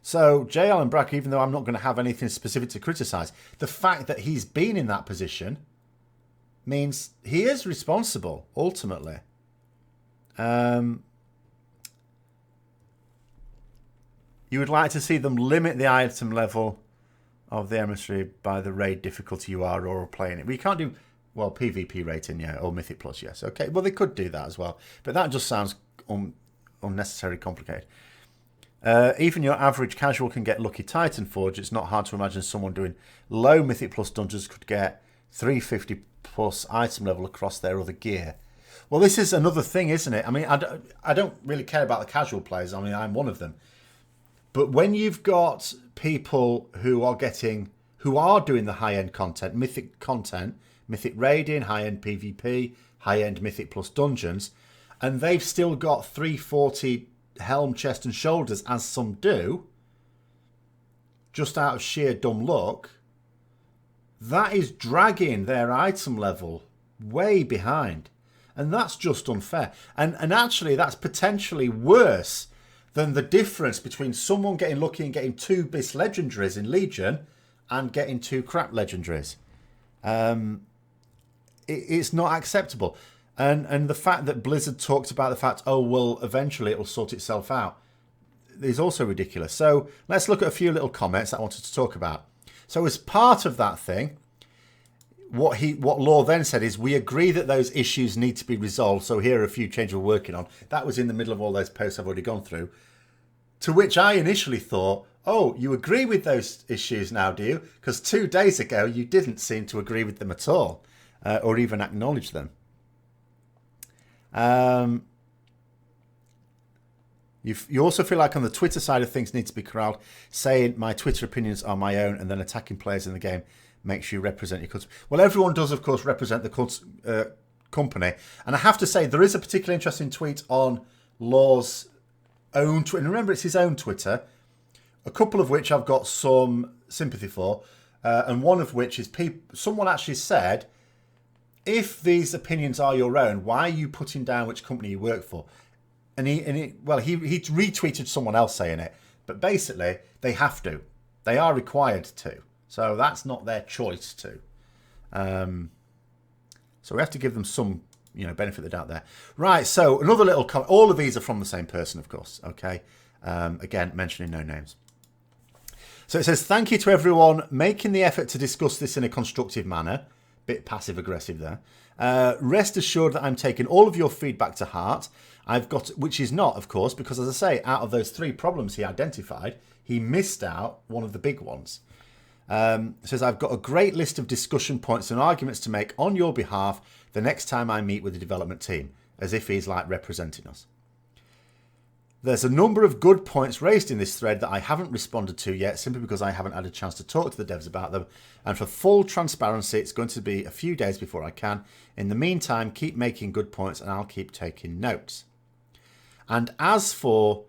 So J. Allen Brack, even though I'm not going to have anything specific to criticise, the fact that he's been in that position means he is responsible, ultimately. You would like to see them limit the item level of the emissary by the raid difficulty you are or playing it. We can't do, well, PvP rating, yeah, or Mythic Plus, yes. Okay, well, they could do that as well. But that just sounds unnecessarily complicated. Even your average casual can get Lucky Titan Forge. It's not hard to imagine someone doing low Mythic Plus dungeons could get 350 plus item level across their other gear. Well, this is another thing, isn't it? I mean, I don't really care about the casual players. I mean, I'm one of them. But when you've got people who are doing the high-end content, mythic raiding, high-end PvP, high-end Mythic Plus dungeons, and they've still got 340 helm, chest and shoulders, as some do, just out of sheer dumb luck, that is dragging their item level way behind. And that's just unfair. And actually, that's potentially worse than the difference between someone getting lucky and getting 2 bis legendaries in Legion and getting 2 crap legendaries. It's not acceptable. And the fact that Blizzard talked about the fact, oh, well, eventually it'll sort itself out, is also ridiculous. So let's look at a few little comments that I wanted to talk about. So as part of that thing, what Law then said is, we agree that those issues need to be resolved. So here are a few changes we're working on. That was in the middle of all those posts I've already gone through. To which I initially thought, oh, you agree with those issues now, do you? Because 2 days ago, you didn't seem to agree with them at all, or even acknowledge them. You also feel like on the Twitter side of things need to be corralled, saying my Twitter opinions are my own and then attacking players in the game makes you represent your customer. Well, everyone does, of course, represent the company. And I have to say, there is a particularly interesting tweet on Law's own Twitter. Remember, it's his own Twitter, a couple of which I've got some sympathy for, and one of which is someone actually said, if these opinions are your own, why are you putting down which company you work for? And he retweeted someone else saying it, but basically they have to. They are required to. So that's not their choice to. So we have to give them some, benefit of the doubt there. Right, so another little comment. All of these are from the same person, of course, okay? Again, mentioning no names. So it says, thank you to everyone making the effort to discuss this in a constructive manner. Bit passive-aggressive there. Rest assured that I'm taking all of your feedback to heart. Which is not, of course, because as I say, out of those 3 problems he identified, he missed out one of the big ones. It says, I've got a great list of discussion points and arguments to make on your behalf the next time I meet with the development team, as if he's like representing us. There's a number of good points raised in this thread that I haven't responded to yet, simply because I haven't had a chance to talk to the devs about them. And for full transparency, it's going to be a few days before I can. In the meantime, keep making good points and I'll keep taking notes. And as for,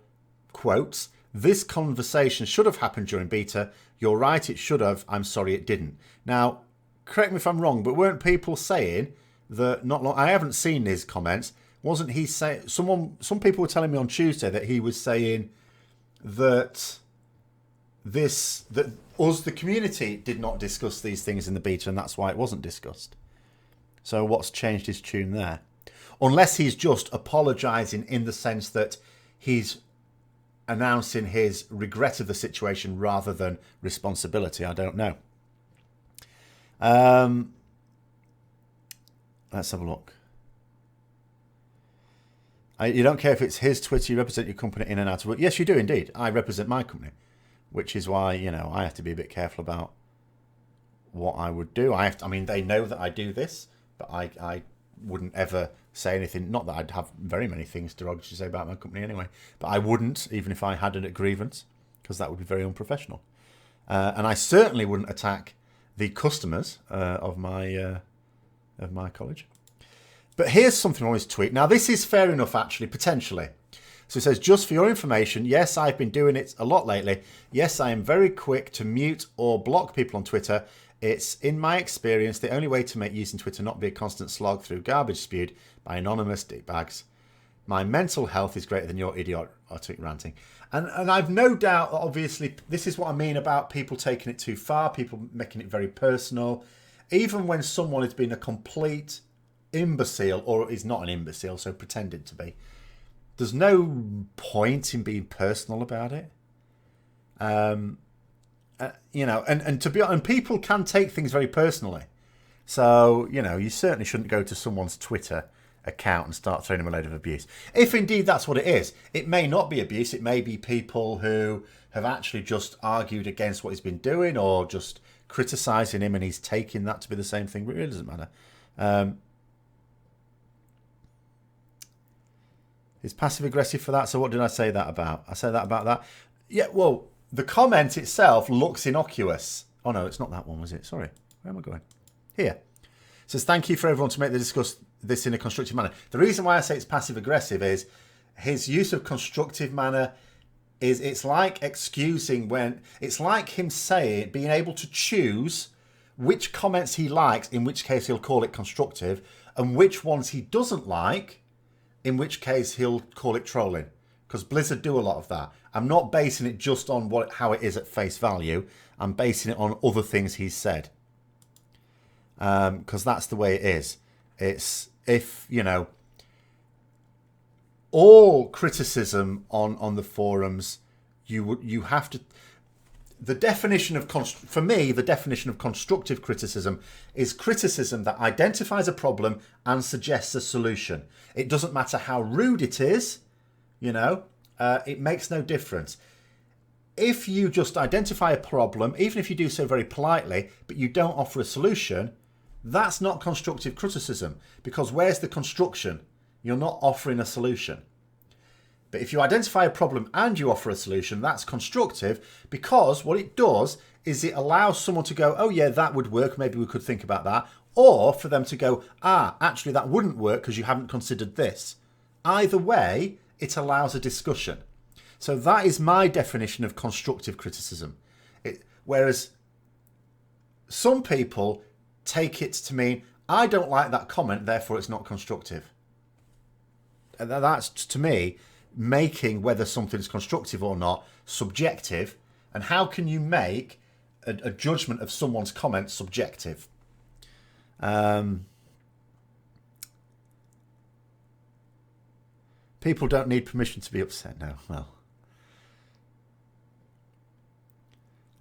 quotes, this conversation should have happened during beta. You're right, it should have. I'm sorry it didn't. Now, correct me if I'm wrong, but weren't people saying that I haven't seen his comments. Wasn't he saying, some people were telling me on Tuesday that he was saying that the community did not discuss these things in the beta and that's why it wasn't discussed. So what's changed his tune there? Unless he's just apologising in the sense that he's announcing his regret of the situation rather than responsibility. I don't know. Let's have a look. You don't care if it's his Twitter, you represent your company in and out of it. Yes, you do indeed. I represent my company, which is why, I have to be a bit careful about what I would do. I mean, they know that I do this, but I wouldn't ever say anything. Not that I'd have very many things derogatory to say about my company anyway, but I wouldn't, even if I had a grievance, because that would be very unprofessional. And I certainly wouldn't attack the customers of my college. But here's something on his tweet. Now, this is fair enough, actually, potentially. So it says, just for your information, yes, I've been doing it a lot lately. Yes, I am very quick to mute or block people on Twitter. It's, in my experience, the only way to make using Twitter not be a constant slog through garbage spewed by anonymous dickbags. My mental health is greater than your idiotic ranting. And I've no doubt, obviously, this is what I mean about people taking it too far, people making it very personal. Even when someone has been a complete imbecile, or is not an imbecile, so pretended to be, there's no point in being personal about it. And people can take things very personally. So, you certainly shouldn't go to someone's Twitter account and start throwing them a load of abuse. If indeed that's what it is. It may not be abuse. It may be people who have actually just argued against what he's been doing or just criticising him and he's taking that to be the same thing, but it really doesn't matter. Is passive aggressive for that? So what did I say that about? I said that about that. Yeah, well, the comment itself looks innocuous. Oh no, it's not that one, was it? Sorry. Where am I going? Here. It says, thank you for everyone to make the discuss this in a constructive manner. The reason why I say it's passive aggressive is his use of constructive manner is, it's like excusing when, it's like him saying, being able to choose which comments he likes, in which case he'll call it constructive, and which ones he doesn't like, in which case he'll call it trolling. Because Blizzard do a lot of that. I'm not basing it just on how it is at face value. I'm basing it on other things he's said. Because that's the way it is. It's, if, all criticism on the forums, you have to... The definition of, for me, the definition of constructive criticism is criticism that identifies a problem and suggests a solution. It doesn't matter how rude it is, it makes no difference. If you just identify a problem, even if you do so very politely, but you don't offer a solution, that's not constructive criticism, because where's the construction? You're not offering a solution. But if you identify a problem and you offer a solution, that's constructive, because what it does is it allows someone to go, oh yeah, that would work, maybe we could think about that. Or for them to go, actually that wouldn't work because you haven't considered this. Either way, it allows a discussion. So that is my definition of constructive criticism. Whereas some people take it to mean, I don't like that comment, therefore it's not constructive. And that's, to me, making whether something's constructive or not subjective. And how can you make a judgment of someone's comment subjective? People don't need permission to be upset now. Well,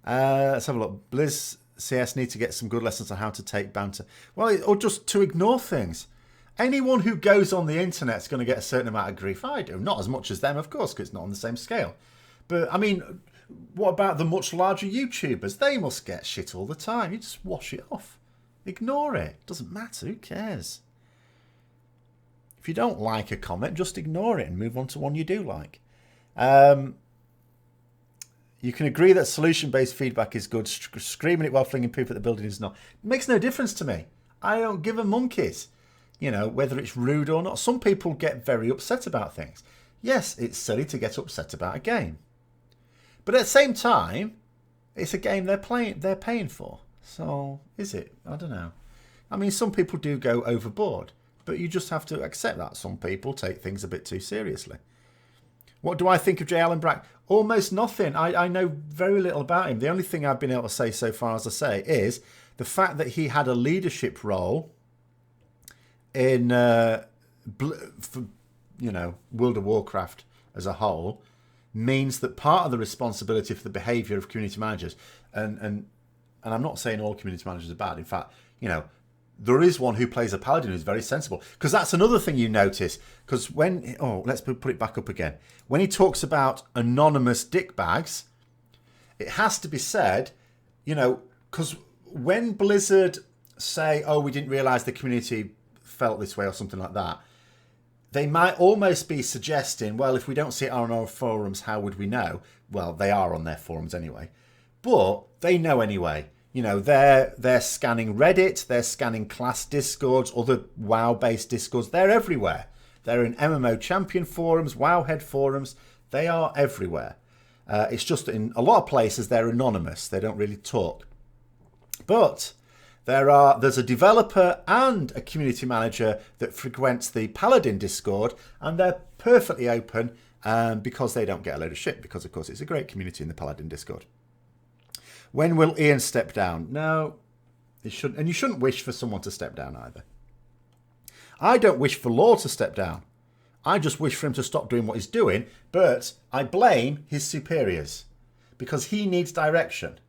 let's have a look. Blizz CS need to get some good lessons on how to take banter. Well, or just to ignore things. Anyone who goes on the internet is going to get a certain amount of grief. I do. Not as much as them, of course, because it's not on the same scale. But, I mean, what about the much larger YouTubers? They must get shit all the time. You just wash it off. Ignore it. Doesn't matter. Who cares? If you don't like a comment, just ignore it and move on to one you do like. You can agree that solution-based feedback is good. Screaming it while flinging poop at the building is not. It makes no difference to me. I don't give a monkeys. Whether it's rude or not. Some people get very upset about things. Yes, it's silly to get upset about a game. But at the same time, it's a game they're paying for. So, is it? I don't know. I mean, some people do go overboard. But you just have to accept that. Some people take things a bit too seriously. What do I think of J. Allen Brack? Almost nothing. I know very little about him. The only thing I've been able to say so far, as I say, is the fact that he had a leadership role in World of Warcraft as a whole means that part of the responsibility for the behaviour of community managers, and I'm not saying all community managers are bad. In fact, you know, there is one who plays a paladin who's very sensible. Because that's another thing you notice. Because when, let's put it back up again. When he talks about anonymous dickbags, it has to be said, you know, because when Blizzard say, oh, we didn't realise the community felt this way or something like that, they might almost be suggesting, well, if we don't see it on our forums, how would we know? Well, they are on their forums anyway. But they know anyway. You know, they're scanning Reddit, they're scanning class discords, other WoW-based discords. They're everywhere. They're in MMO champion forums, WoWhead forums. They are everywhere. It's just that in a lot of places they're anonymous. They don't really talk. But there's a developer and a community manager that frequents the Paladin Discord, and they're perfectly open because they don't get a load of shit, because, of course, it's a great community in the Paladin Discord. When will Ian step down? No, he shouldn't. And you shouldn't wish for someone to step down either. I don't wish for Law to step down. I just wish for him to stop doing what he's doing, but I blame his superiors because he needs direction.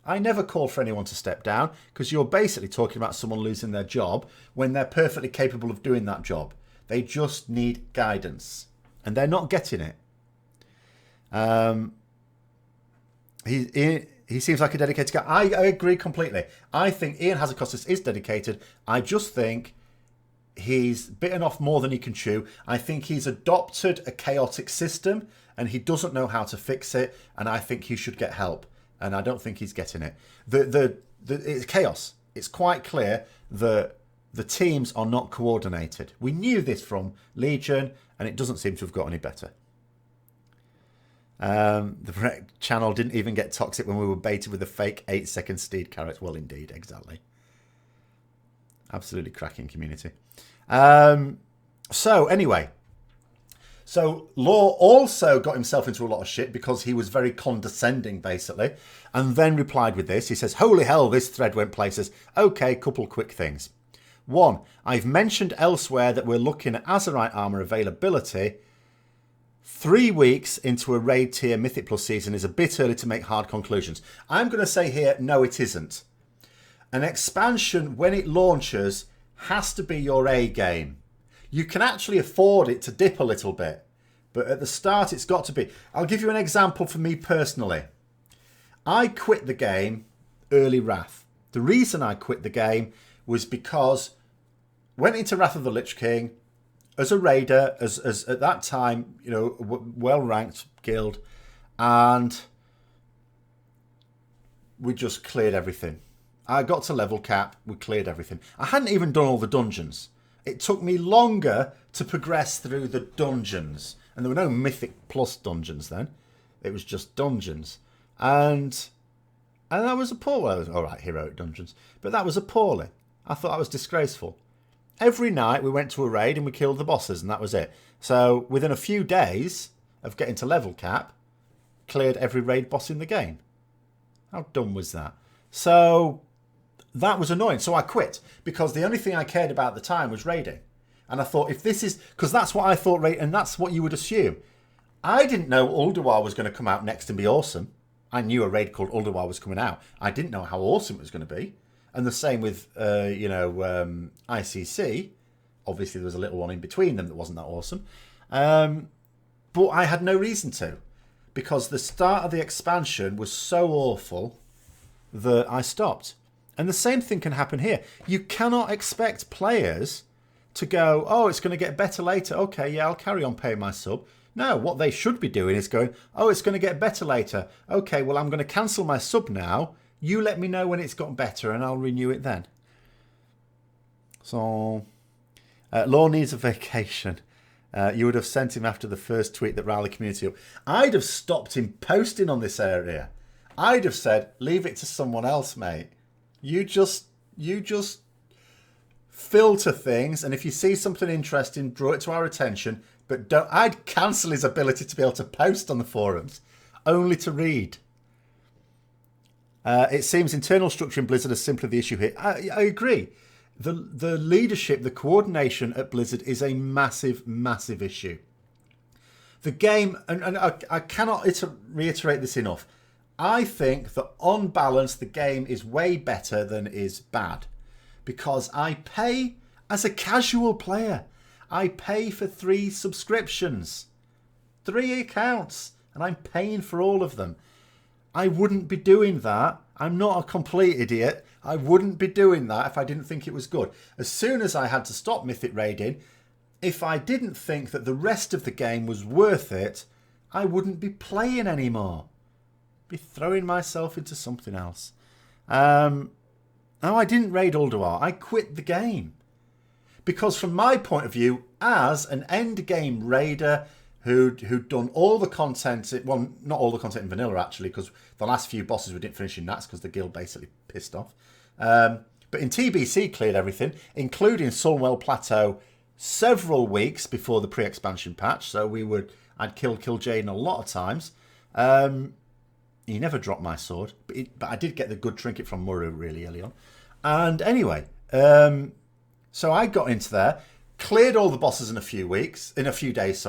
I never call for anyone to step down because you're basically talking about someone losing their job when they're perfectly capable of doing that job. They just need guidance, and they're not getting it. He seems like a dedicated guy. I agree completely. I think Ian Hazacostas is dedicated. I just think he's bitten off more than he can chew. I think he's adopted a chaotic system and he doesn't know how to fix it. And I think he should get help. And I don't think he's getting it. It's chaos. It's quite clear that the teams are not coordinated. We knew this from Legion, and it doesn't seem to have got any better. The channel didn't even get toxic when we were baited with a fake 8-second Steed carrot. Well, indeed, exactly. Absolutely cracking community. So anyway, so Law also got himself into a lot of shit because he was very condescending, basically, and then replied with this. He says, holy hell, this thread went places. Okay, couple quick things. One, I've mentioned elsewhere that we're looking at Azerite armor availability. 3 weeks into a raid tier Mythic Plus season is a bit early to make hard conclusions. I'm going to say here, no, it isn't. An expansion, when it launches, has to be your A game. You can actually afford it to dip a little bit, but at the start, it's got to be. I'll give you an example for me personally. I quit the game early Wrath. The reason I quit the game was because went into Wrath of the Lich King, as a raider, as at that time, you know, well-ranked guild, and we just cleared everything. I got to level cap, we cleared everything. I hadn't even done all the dungeons. It took me longer to progress through the dungeons. And there were no Mythic Plus dungeons then. It was just dungeons. And that was appalling. All right, heroic dungeons. But that was appalling. I thought that was disgraceful. Every night we went to a raid and we killed the bosses, and that was it. So within a few days of getting to level cap, cleared every raid boss in the game. How dumb was that? So that was annoying. So I quit because the only thing I cared about at the time was raiding. And I thought, if this is, because that's what I thought, and that's what you would assume. I didn't know Ulduar was going to come out next and be awesome. I knew a raid called Ulduar was coming out. I didn't know how awesome it was going to be. And the same with, ICC. Obviously, there was a little one in between them that wasn't that awesome. But I had no reason to. Because the start of the expansion was so awful that I stopped. And the same thing can happen here. You cannot expect players to go, oh, it's going to get better later. Okay, yeah, I'll carry on paying my sub. No, what they should be doing is going, oh, it's going to get better later. Okay, well, I'm going to cancel my sub now. You let me know when it's got better and I'll renew it then. So, Law needs a vacation. You would have sent him after the first tweet that riled the community up. I'd have stopped him posting on this area. I'd have said, leave it to someone else, mate. You just filter things, and if you see something interesting, draw it to our attention. But don't. I'd cancel his ability to be able to post on the forums, only to read. It seems internal structure in Blizzard is simply the issue here. I agree. The leadership, the coordination at Blizzard is a massive, massive issue. The game, and I cannot reiterate this enough, I think that on balance, the game is way better than is bad. Because I pay, as a casual player, I pay for 3 subscriptions. 3 accounts. And I'm paying for all of them. I wouldn't be doing that. I'm not a complete idiot. I wouldn't be doing that if I didn't think it was good. As soon as I had to stop Mythic raiding, if I didn't think that the rest of the game was worth it, I wouldn't be playing anymore. Be throwing myself into something else. No, I didn't raid Ulduar. I quit the game. Because from my point of view, as an end game raider who'd done all the content, well, not all the content in vanilla actually, because the last few bosses we didn't finish in Nats because the guild basically pissed off. But in TBC cleared everything, including Sunwell Plateau, several weeks before the pre-expansion patch. So I'd kill Jaden a lot of times. He never dropped my sword, but I did get the good trinket from Muru really early on. And anyway, so I got into there, cleared all the bosses in a few days,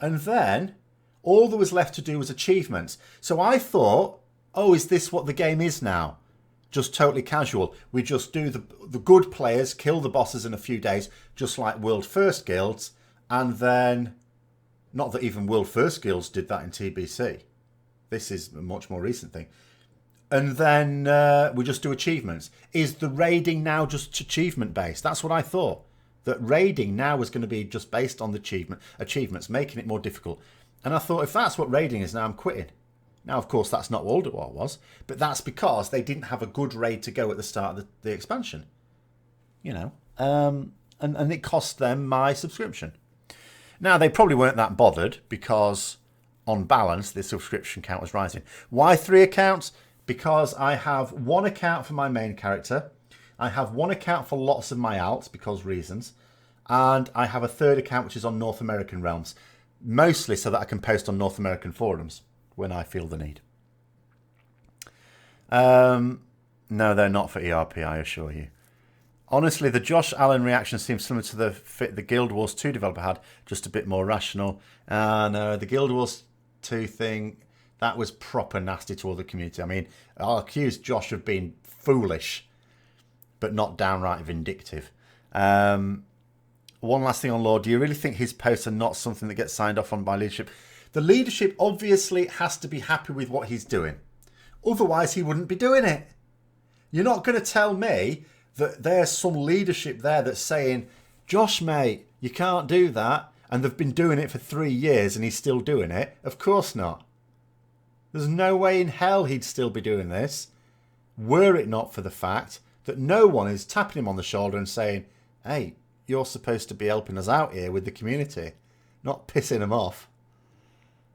and then all there was left to do was achievements. So I thought, oh, is this what the game is now? Just totally casual. We just do the good players, kill the bosses in a few days, just like World First guilds, and then, not that even World First guilds did that in TBC. This is a much more recent thing. And then we just do achievements. Is the raiding now just achievement based? That's what I thought. That raiding now was going to be just based on the achievements, making it more difficult. And I thought, if that's what raiding is now, I'm quitting. Now, of course, that's not what Ulduar was, but that's because they didn't have a good raid to go at the start of the expansion. You know, and it cost them my subscription. Now, they probably weren't that bothered because, on balance, the subscription count was rising. Why 3 accounts? Because I have 1 account for my main character, I have 1 account for lots of my alts, because reasons, and I have a 3rd account which is on North American realms, mostly so that I can post on North American forums when I feel the need. No, they're not for ERP, I assure you. Honestly, the Josh Allen reaction seems similar to the Guild Wars 2 developer had, just a bit more rational. No, the Guild Wars 2 thing, that was proper nasty to all the community. I mean, I'll accuse Josh of being foolish, but not downright vindictive. One last thing on Lord. Do you really think his posts are not something that gets signed off on by leadership? The leadership obviously has to be happy with what he's doing. Otherwise, he wouldn't be doing it. You're not going to tell me that there's some leadership there that's saying, Josh, mate, you can't do that. And they've been doing it for 3 years and he's still doing it. Of course not. There's no way in hell he'd still be doing this, were it not for the fact that no one is tapping him on the shoulder and saying, hey, you're supposed to be helping us out here with the community, not pissing them off.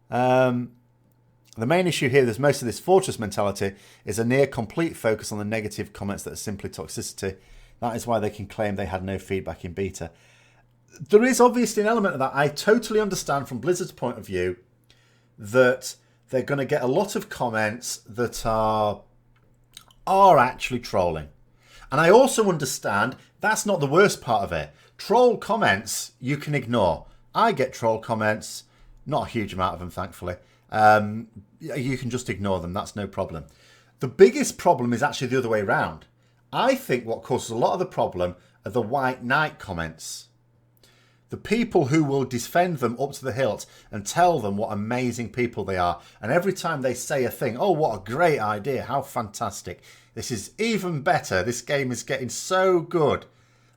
The main issue here is most of this fortress mentality is a near complete focus on the negative comments that are simply toxicity. That is why they can claim they had no feedback in beta. There is obviously an element of that. I totally understand from Blizzard's point of view that they're going to get a lot of comments that are actually trolling. And I also understand that's not the worst part of it. Troll comments you can ignore. I get troll comments, not a huge amount of them, thankfully. You can just ignore them. That's no problem. The biggest problem is actually the other way around. I think what causes a lot of the problem are the White Knight comments. The people who will defend them up to the hilt and tell them what amazing people they are. And every time they say a thing, oh, what a great idea. How fantastic. This is even better. This game is getting so good.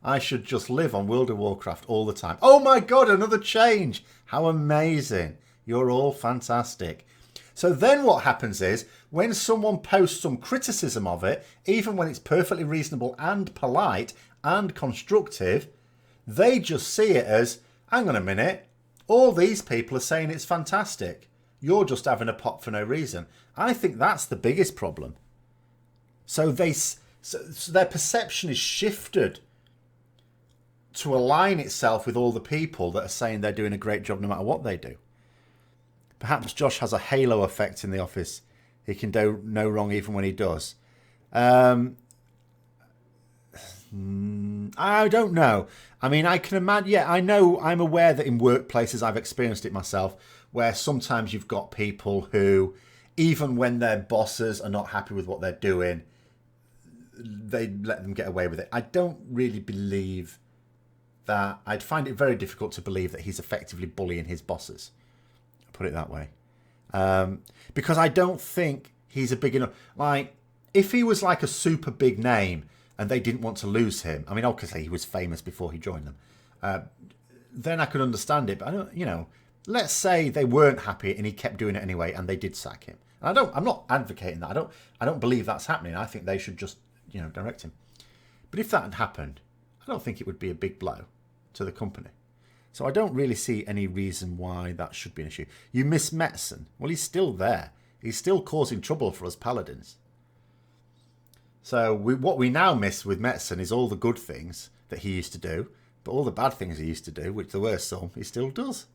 I should just live on World of Warcraft all the time. Oh my God, another change. How amazing. You're all fantastic. So then what happens is when someone posts some criticism of it, even when it's perfectly reasonable and polite and constructive, they just see it as, hang on a minute, all these people are saying it's fantastic. You're just having a pop for no reason. I think that's the biggest problem. So their perception is shifted to align itself with all the people that are saying they're doing a great job no matter what they do. Perhaps Josh has a halo effect in the office. He can do no wrong even when he does. I don't know. I mean, I can imagine. Yeah, I know. I'm aware that in workplaces, I've experienced it myself, where sometimes you've got people who, even when their bosses are not happy with what they're doing, they let them get away with it. I don't really believe that. I'd find it very difficult to believe that he's effectively bullying his bosses. I'll put it that way. Because I don't think he's a big enough... Like, if he was like a super big name and they didn't want to lose him, I mean, obviously he was famous before he joined them, then I could understand it. But I don't, you know, let's say they weren't happy and he kept doing it anyway and they did sack him. And I'm not advocating that. I don't believe that's happening. I think they should just, you know, direct him. But if that had happened, I don't think it would be a big blow to the company. So I don't really see any reason why that should be an issue. You miss Metzen. Well, he's still there. He's still causing trouble for us paladins. So what we now miss with Metzen is all the good things that he used to do, but all the bad things he used to do, which there were some, he still does.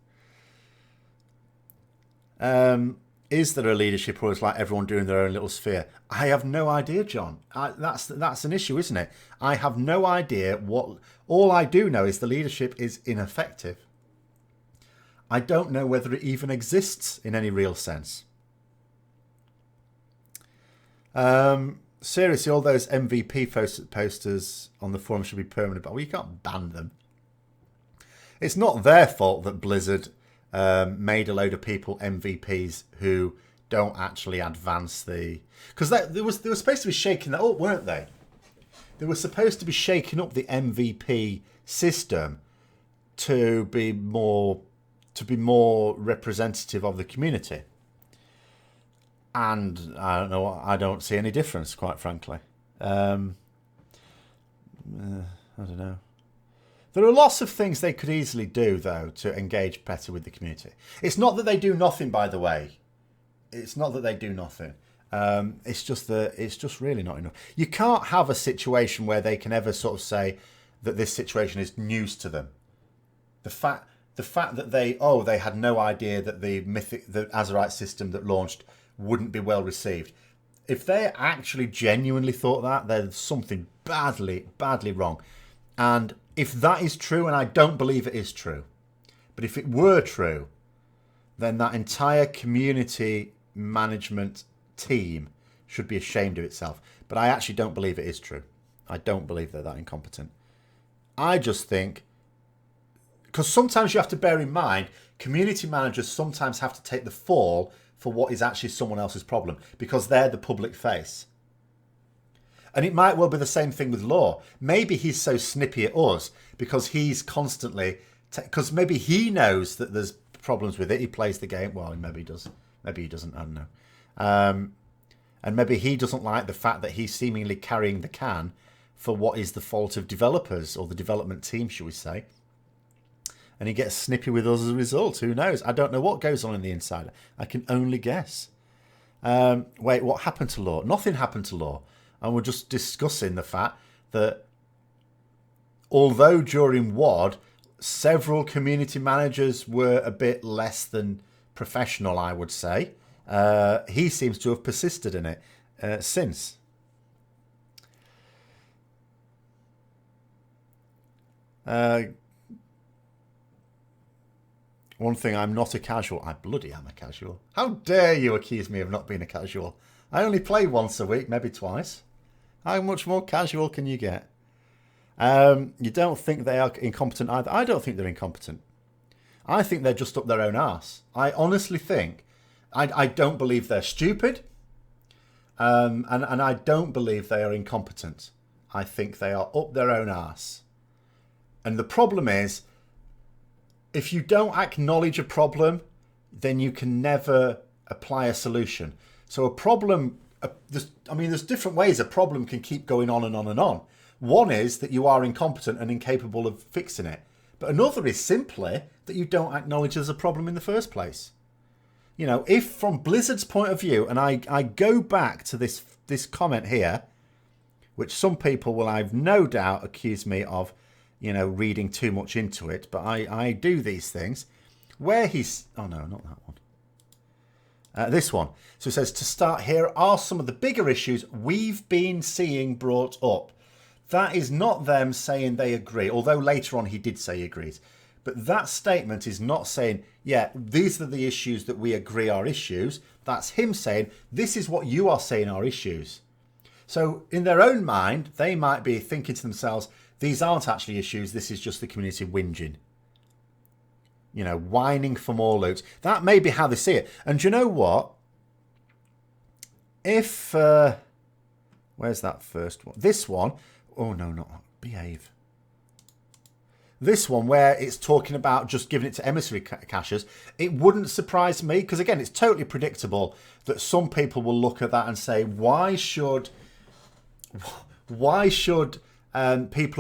Is there a leadership, or is like everyone doing their own little sphere? I have no idea, John. That's an issue, isn't it? I have no idea what... All I do know is the leadership is ineffective. I don't know whether it even exists in any real sense. Seriously, all those MVP posters on the forum should be permanent, but you can't ban them. It's not their fault that Blizzard made a load of people MVPs who don't actually advance the... Because they were supposed to be shaking that up, weren't they? They were supposed to be shaking up the MVP system to be more representative of the community. And I don't know. I don't see any difference, quite frankly. I don't know. There are lots of things they could easily do, though, to engage better with the community. It's not that they do nothing, by the way. It's not that they do nothing. It's just really not enough. You can't have a situation where they can ever sort of say that this situation is news to them. The fact that they had no idea that the Azerite system that launched wouldn't be well received. If they actually genuinely thought that, there's something badly wrong. And if that is true, and I don't believe it is true, but if it were true, then that entire community management team should be ashamed of itself. But I actually don't believe it is true. I don't believe they're that incompetent. I just think, because sometimes you have to bear in mind, community managers sometimes have to take the fall for what is actually someone else's problem, because they're the public face. And it might well be the same thing with Law. Maybe he's so snippy at us because he's constantly... Because maybe he knows that there's problems with it. He plays the game. Well, maybe he does. Maybe he doesn't. I don't know. And maybe he doesn't like the fact that he's seemingly carrying the can for what is the fault of developers, or the development team, shall we say. And he gets snippy with us as a result. Who knows? I don't know what goes on in the inside. I can only guess. Wait, what happened to Law? Nothing happened to Law. And we're just discussing the fact that although during WOD, several community managers were a bit less than professional, I would say, he seems to have persisted in it since. One thing, I'm not a casual. I bloody am a casual. How dare you accuse me of not being a casual? I only play once a week, maybe twice. How much more casual can you get? You don't think they are incompetent either? I don't think they're incompetent. I think they're just up their own arse. I honestly think... I don't believe they're stupid. And I don't believe they are incompetent. I think they are up their own arse. And the problem is, if you don't acknowledge a problem, then you can never apply a solution. So a problem... there's different ways a problem can keep going on and on and on. One is that you are incompetent and incapable of fixing it. But another is simply that you don't acknowledge there's a problem in the first place. You know, if from Blizzard's point of view, and I go back to this comment here, which some people will, I've no doubt, accuse me of, you know, reading too much into it, but I do these things, where he's... Oh, no, not that one. This one. So it says, to start, here are some of the bigger issues we've been seeing brought up. That is not them saying they agree, although later on he did say he agrees. But that statement is not saying, yeah, these are the issues that we agree are issues. That's him saying, this is what you are saying are issues. So in their own mind, they might be thinking to themselves, these aren't actually issues, this is just the community whinging. You know, whining for more loot. That may be how they see it. And do you know what? If, where's that first one? This one, oh no, not behave. This one where it's talking about just giving it to emissary caches, it wouldn't surprise me, because again, it's totally predictable that some people will look at that and say, why should people who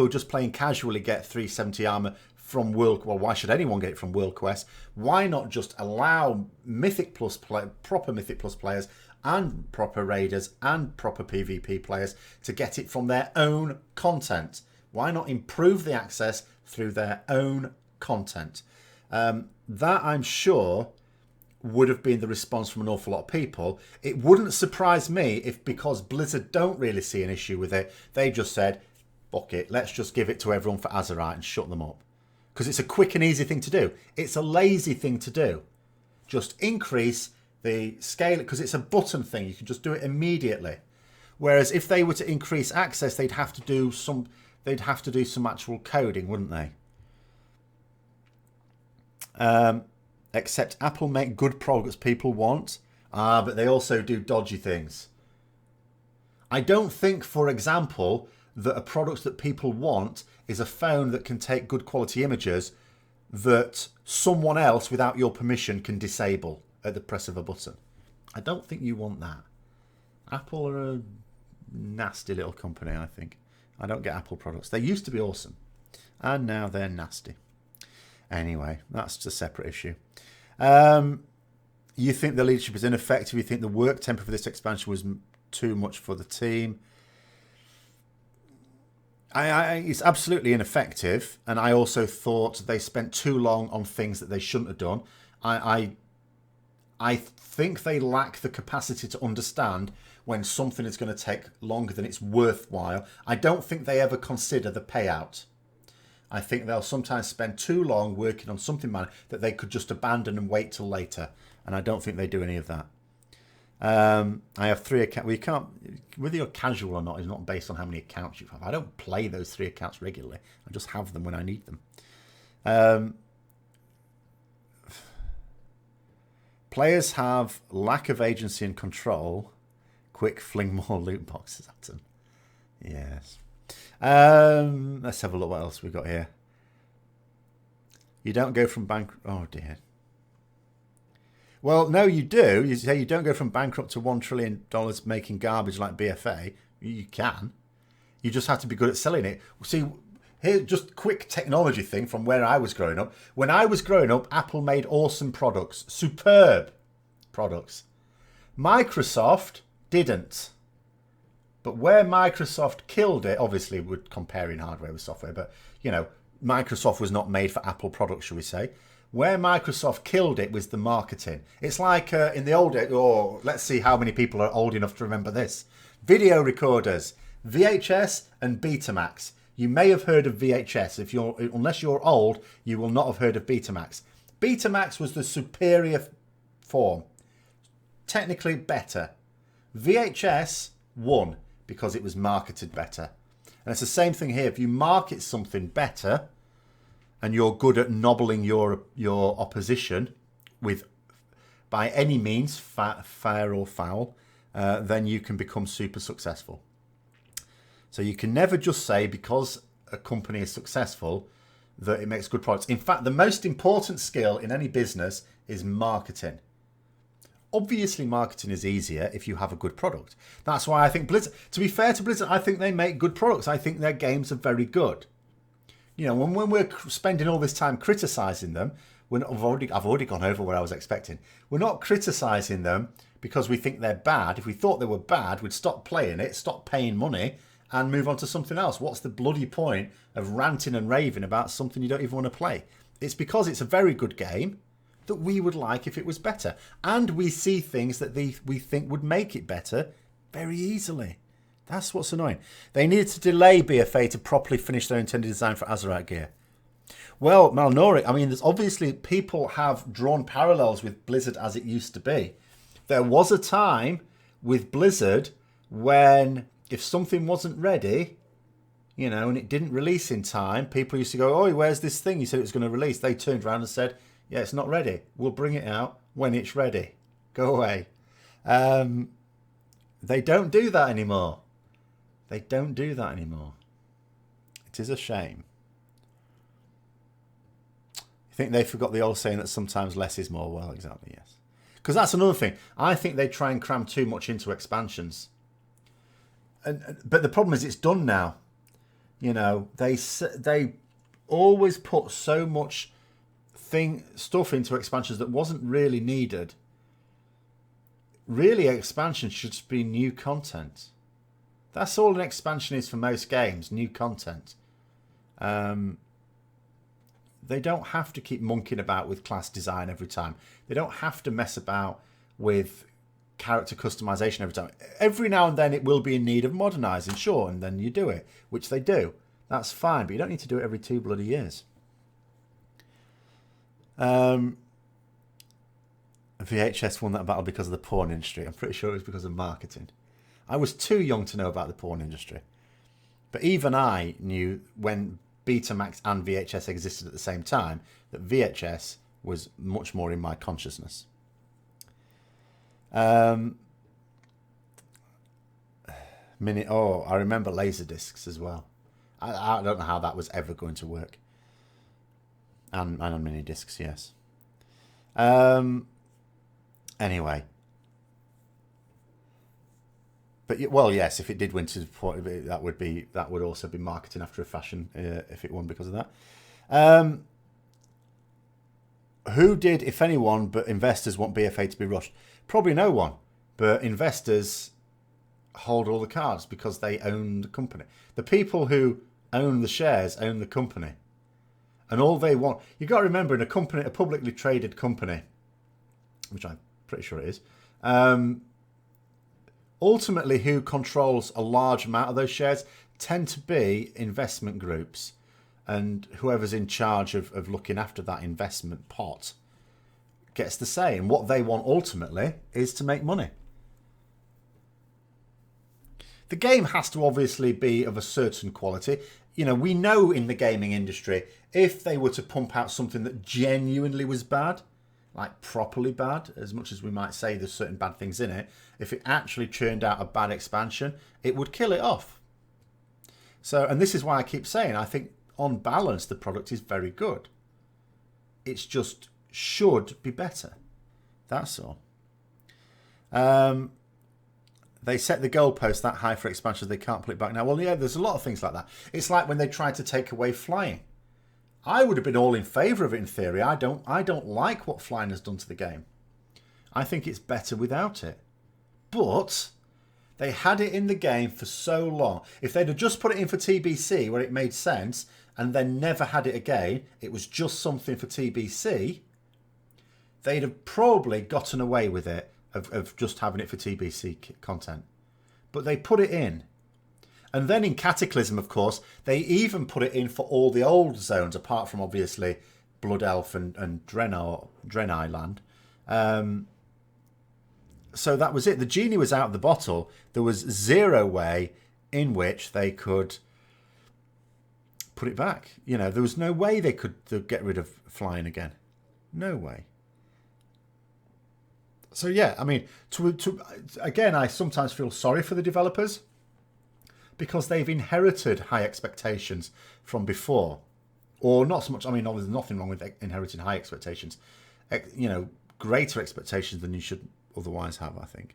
are just playing casually get 370 armor from World? Well, why should anyone get it from World Quest? Why not just allow Mythic Plus proper Mythic Plus players and proper raiders and proper PvP players to get it from their own content? Why not improve the access through their own content? That, I'm sure, would have been the response from an awful lot of people. It wouldn't surprise me if, because Blizzard don't really see an issue with it, they just said, fuck it, let's just give it to everyone for Azerite and shut them up. Because it's a quick and easy thing to do. It's a lazy thing to do. Just increase the scale, because it's a button thing. You can just do it immediately. Whereas if they were to increase access, they'd have to do some actual coding, wouldn't they? Except Apple make good products people want. But they also do dodgy things. I don't think, for example, that a product that people want is a phone that can take good quality images that someone else without your permission can disable at the press of a button. I don't think you want that. Apple are a nasty little company, I think. I don't get Apple products. They used to be awesome, and now they're nasty. Anyway, that's a separate issue. You think the leadership is ineffective? You think the work tempo for this expansion was too much for the team? It's absolutely ineffective, and I also thought they spent too long on things that they shouldn't have done. I think they lack the capacity to understand when something is going to take longer than it's worthwhile. I don't think they ever consider the payout. I think they'll sometimes spend too long working on something that they could just abandon and wait till later, and I don't think they do any of that. I have 3 accounts. We can't, whether you're casual or not is not based on how many accounts you have. I don't play those 3 accounts regularly. I just have them when I need them. Players have lack of agency and control. Quick, fling more loot boxes at them. Yes. Let's have a look what else we've got here. You don't go from bankrupt. Oh dear. Well, no, you do. You say you don't go from bankrupt to $1 trillion making garbage like BFA. You can. You just have to be good at selling it. See, here's just a quick technology thing from where I was growing up. When I was growing up, Apple made awesome products. Superb products. Microsoft didn't. But where Microsoft killed it, obviously we're comparing hardware with software, but, you know, Microsoft was not made for Apple products, shall we say. Where Microsoft killed it was the marketing. It's like in the old days, let's see how many people are old enough to remember this. Video recorders, VHS and Betamax. You may have heard of VHS. Unless you're old, you will not have heard of Betamax. Betamax was the superior form. Technically better. VHS won because it was marketed better. And it's the same thing here. If you market something better, and you're good at nobbling your opposition with, by any means, fair or foul, then you can become super successful. So you can never just say because a company is successful that it makes good products. In fact, the most important skill in any business is marketing. Obviously, marketing is easier if you have a good product. That's why I think Blizzard, to be fair to Blizzard, I think they make good products. I think their games are very good. You know, when we're spending all this time criticising them, I've already gone over where I was expecting. We're not criticising them because we think they're bad. If we thought they were bad, we'd stop playing it, stop paying money, and move on to something else. What's the bloody point of ranting and raving about something you don't even want to play? It's because it's a very good game that we would like if it was better. And we see things that we think would make it better very easily. That's what's annoying. They needed to delay BFA to properly finish their intended design for Azerite gear. Well, Malnoric, I mean, there's obviously people have drawn parallels with Blizzard as it used to be. There was a time with Blizzard when if something wasn't ready, you know, and it didn't release in time, people used to go, oh, where's this thing you said it was going to release? They turned around and said, yeah, it's not ready. We'll bring it out when it's ready. Go away. They don't do that anymore. They don't do that anymore. It is a shame. You think they forgot the old saying that sometimes less is more? Well, exactly, yes. Because that's another thing. I think they try and cram too much into expansions. But the problem is it's done now. You know, they always put so much stuff into expansions that wasn't really needed. Really, expansion should just be new content. That's all an expansion is for most games, new content. They don't have to keep monkeying about with class design every time. They don't have to mess about with character customization every time. Every now and then it will be in need of modernizing, sure, and then you do it, which they do. That's fine, but you don't need to do it every 2 bloody years. VHS won that battle because of the porn industry. I'm pretty sure it was because of marketing. I was too young to know about the porn industry. But even I knew when Betamax and VHS existed at the same time that VHS was much more in my consciousness. I remember Laserdiscs as well. I don't know how that was ever going to work. And on mini discs, yes. Anyway. But, well, yes, if it did win to the point, that would also be marketing after a fashion if it won because of that. Who did, if anyone, but investors want BFA to be rushed? Probably no one. But investors hold all the cards because they own the company. The people who own the shares own the company. And all they want... You've got to remember, in a company, a publicly traded company, which I'm pretty sure it is, ultimately who controls a large amount of those shares tend to be investment groups and whoever's in charge of looking after that investment pot gets the say. And what they want ultimately is to make money. The game has to obviously be of a certain quality. You know, we know in the gaming industry, if they were to pump out something that genuinely was bad, like properly bad, as much as we might say there's certain bad things in it, if it actually churned out a bad expansion, it would kill it off. So, and this is why I keep saying, I think on balance, the product is very good. It's just should be better. That's all. They set the goalpost that high for expansions, they can't put it back now. Well, yeah, there's a lot of things like that. It's like when they tried to take away flying. I would have been all in favour of it in theory. I don't like what flying has done to the game. I think it's better without it. But they had it in the game for so long. If they'd have just put it in for TBC where it made sense and then never had it again, it was just something for TBC, they'd have probably gotten away with it of just having it for TBC content. But they put it in. And then in Cataclysm, of course, they even put it in for all the old zones, apart from, obviously, Blood Elf and Draenei Land. So that was it. The genie was out of the bottle. There was zero way in which they could put it back. You know, there was no way they could get rid of flying again. No way. So, yeah, I mean, again, I sometimes feel sorry for the developers, because they've inherited high expectations from before. Or not so much, I mean, there's nothing wrong with inheriting high expectations. You know, greater expectations than you should otherwise have, I think.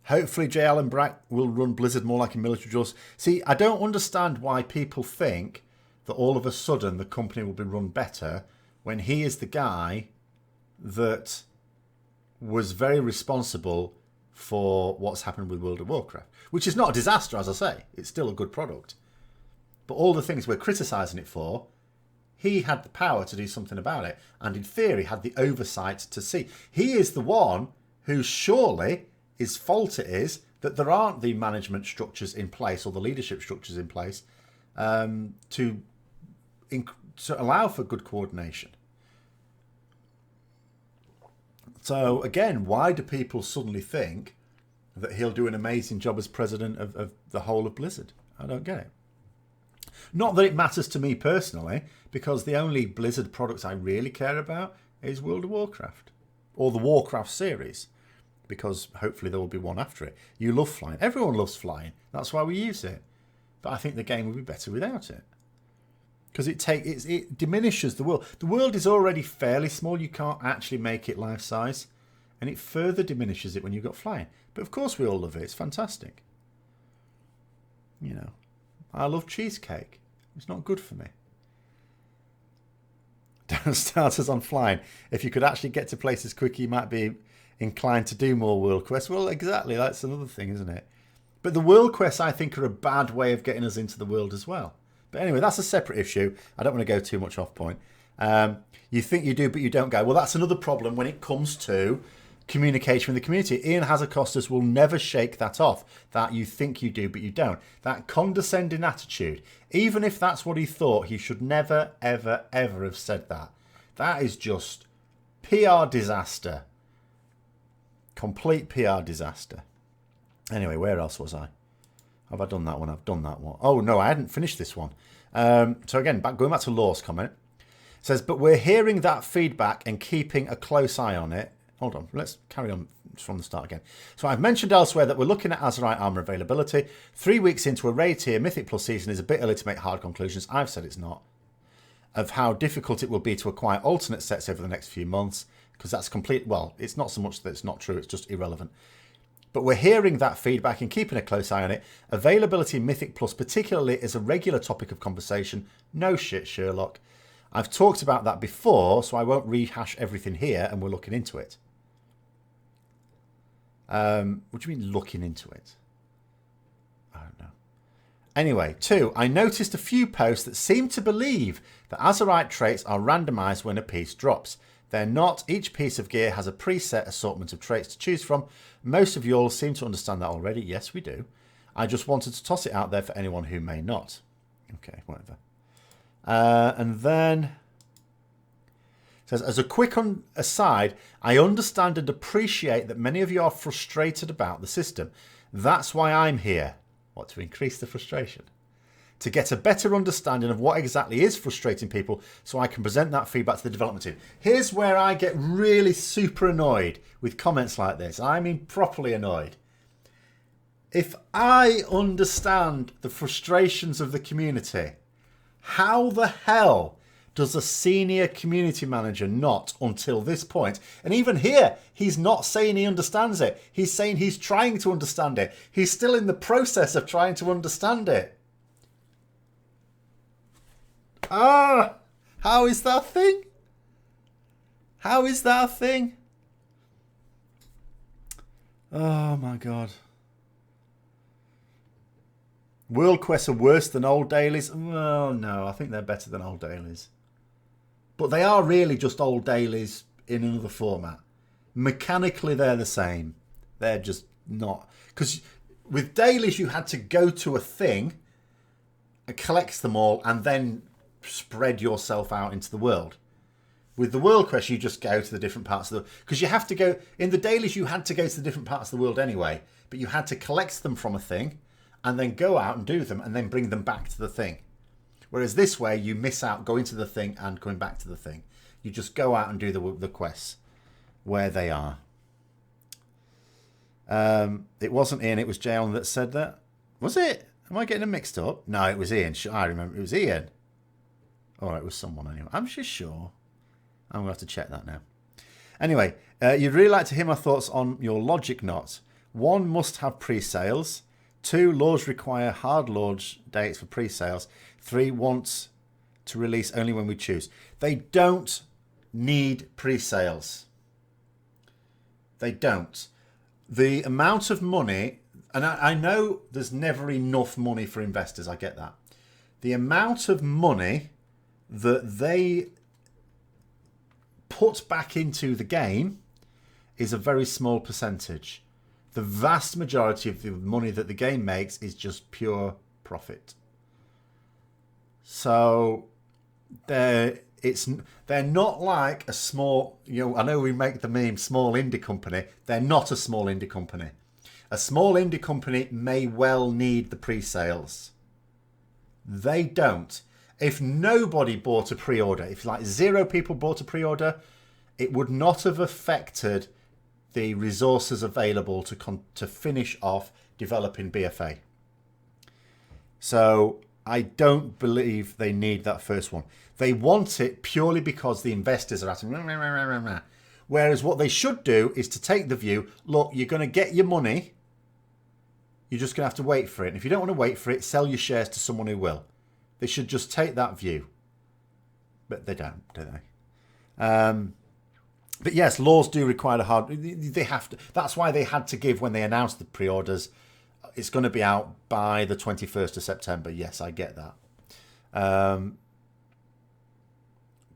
Hopefully J. Allen Brack will run Blizzard more like a military draws. See, I don't understand why people think that all of a sudden the company will be run better when he is the guy that was very responsible for what's happened with World of Warcraft, which is not a disaster, as I say. It's still a good product. But all the things we're criticising it for, he had the power to do something about it, and in theory had the oversight to see. He is the one who surely his fault it is that there aren't the management structures in place or the leadership structures in place to allow for good coordination. So again, why do people suddenly think that he'll do an amazing job as president of the whole of Blizzard? I don't get it. Not that it matters to me personally, because the only Blizzard products I really care about is World of Warcraft or the Warcraft series, because hopefully there will be one after it. You love flying. Everyone loves flying. That's why we use it. But I think the game would be better without it, because it diminishes the world. The world is already fairly small. You can't actually make it life size, and it further diminishes it when you've got flying. But of course we all love it. It's fantastic. You know, I love cheesecake. It's not good for me. Don't start us on flying. If you could actually get to places quicker, you might be inclined to do more world quests. Well, exactly. That's another thing, isn't it? But the world quests, I think, are a bad way of getting us into the world as well. But anyway, that's a separate issue. I don't want to go too much off point. You think you do, but you don't go. Well, that's another problem when it comes to communication with the community. Ian Hazakostas will never shake that off, that you think you do, but you don't. That condescending attitude, even if that's what he thought, he should never, ever, ever have said that. That is just PR disaster. Complete PR disaster. Anyway, where else was I? Have I done that one? I've done that one. Oh, no, I hadn't finished this one. So again, going back to Law's comment. It says, but we're hearing that feedback and keeping a close eye on it. Hold on, let's carry on from the start again. So I've mentioned elsewhere that we're looking at Azerite armor availability. 3 weeks into a raid tier Mythic Plus season is a bit early to make hard conclusions. I've said it's not. Of how difficult it will be to acquire alternate sets over the next few months, because that's complete. Well, it's not so much that it's not true, it's just irrelevant. But we're hearing that feedback and keeping a close eye on it. Availability in Mythic Plus particularly is a regular topic of conversation. No shit, Sherlock. I've talked about that before, so I won't rehash everything here, and we're looking into it. What do you mean looking into it? I don't know. Anyway, 2. I noticed a few posts that seem to believe that Azerite traits are randomized when a piece drops. They're not. Each piece of gear has a preset assortment of traits to choose from. Most of you all seem to understand that already. Yes, we do. I just wanted to toss it out there for anyone who may not. Okay, whatever. And then it says, as a quick aside, I understand and appreciate that many of you are frustrated about the system. That's why I'm here. What, to increase the frustration? To get a better understanding of what exactly is frustrating people so I can present that feedback to the development team. Here's where I get really super annoyed with comments like this. I mean properly annoyed. If I understand the frustrations of the community, how the hell does a senior community manager not until this point? And even here, he's not saying he understands it. He's saying he's trying to understand it. He's still in the process of trying to understand it. How is that a thing? How is that a thing? Oh my god. World quests are worse than old dailies? Oh no, I think they're better than old dailies. But they are really just old dailies in another format. Mechanically, they're the same. They're just not. Because with dailies, you had to go to a thing, collect them all, and then spread yourself out into the world. With the world quest, you just go to the different parts of the... Because you have to go... In the dailies, you had to go to the different parts of the world anyway. But you had to collect them from a thing, and then go out and do them, and then bring them back to the thing. Whereas this way, you miss out going to the thing and going back to the thing. You just go out and do the quests where they are. It wasn't Ian, it was Jalen that said that. Was it? Am I getting them mixed up? No, it was Ian. I remember it was Ian. Or it was someone anyway. I'm just sure. I'm going to have to check that now. Anyway, you'd really like to hear my thoughts on your logic knot. 1, must have pre-sales. 2, laws require hard launch dates for pre-sales. 3, wants to release only when we choose. They don't need pre-sales. They don't. The amount of money, and I know there's never enough money for investors, I get that. The amount of money that they put back into the game is a very small percentage. The vast majority of the money that the game makes is just pure profit. So they're not like a small, I know we make the meme small indie company. They're not a small indie company. A small indie company may well need the pre-sales. They don't. If nobody bought a pre-order, if like 0 people bought a pre-order, it would not have affected the resources available to finish off developing BFA. So I don't believe they need that first one. They want it purely because the investors are asking. Whereas what they should do is to take the view, look, you're going to get your money. You're just going to have to wait for it. And if you don't want to wait for it, sell your shares to someone who will. They should just take that view. But they don't, do they? But yes, laws do require a hard... They have to. That's why they had to give, when they announced the pre-orders, it's going to be out by the 21st of September. Yes, I get that.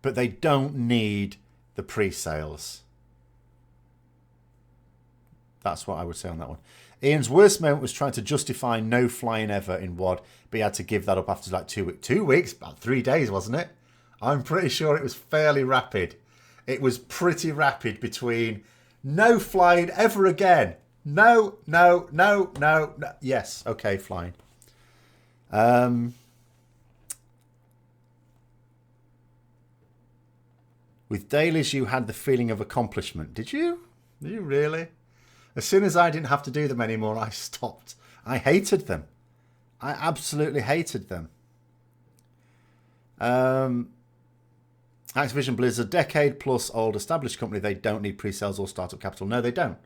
But they don't need the pre-sales. That's what I would say on that one. Ian's worst moment was trying to justify no flying ever in WoD, but he had to give that up after like 2 weeks. 2 weeks? About 3 days, wasn't it? I'm pretty sure it was fairly rapid. It was pretty rapid between no flying ever again. No. Yes, okay, flying. With dailies, you had the feeling of accomplishment. Did you? Did you really? As soon as I didn't have to do them anymore, I stopped. I hated them. I absolutely hated them. Activision Blizzard, decade plus old established company. They don't need pre-sales or startup capital. No, they don't.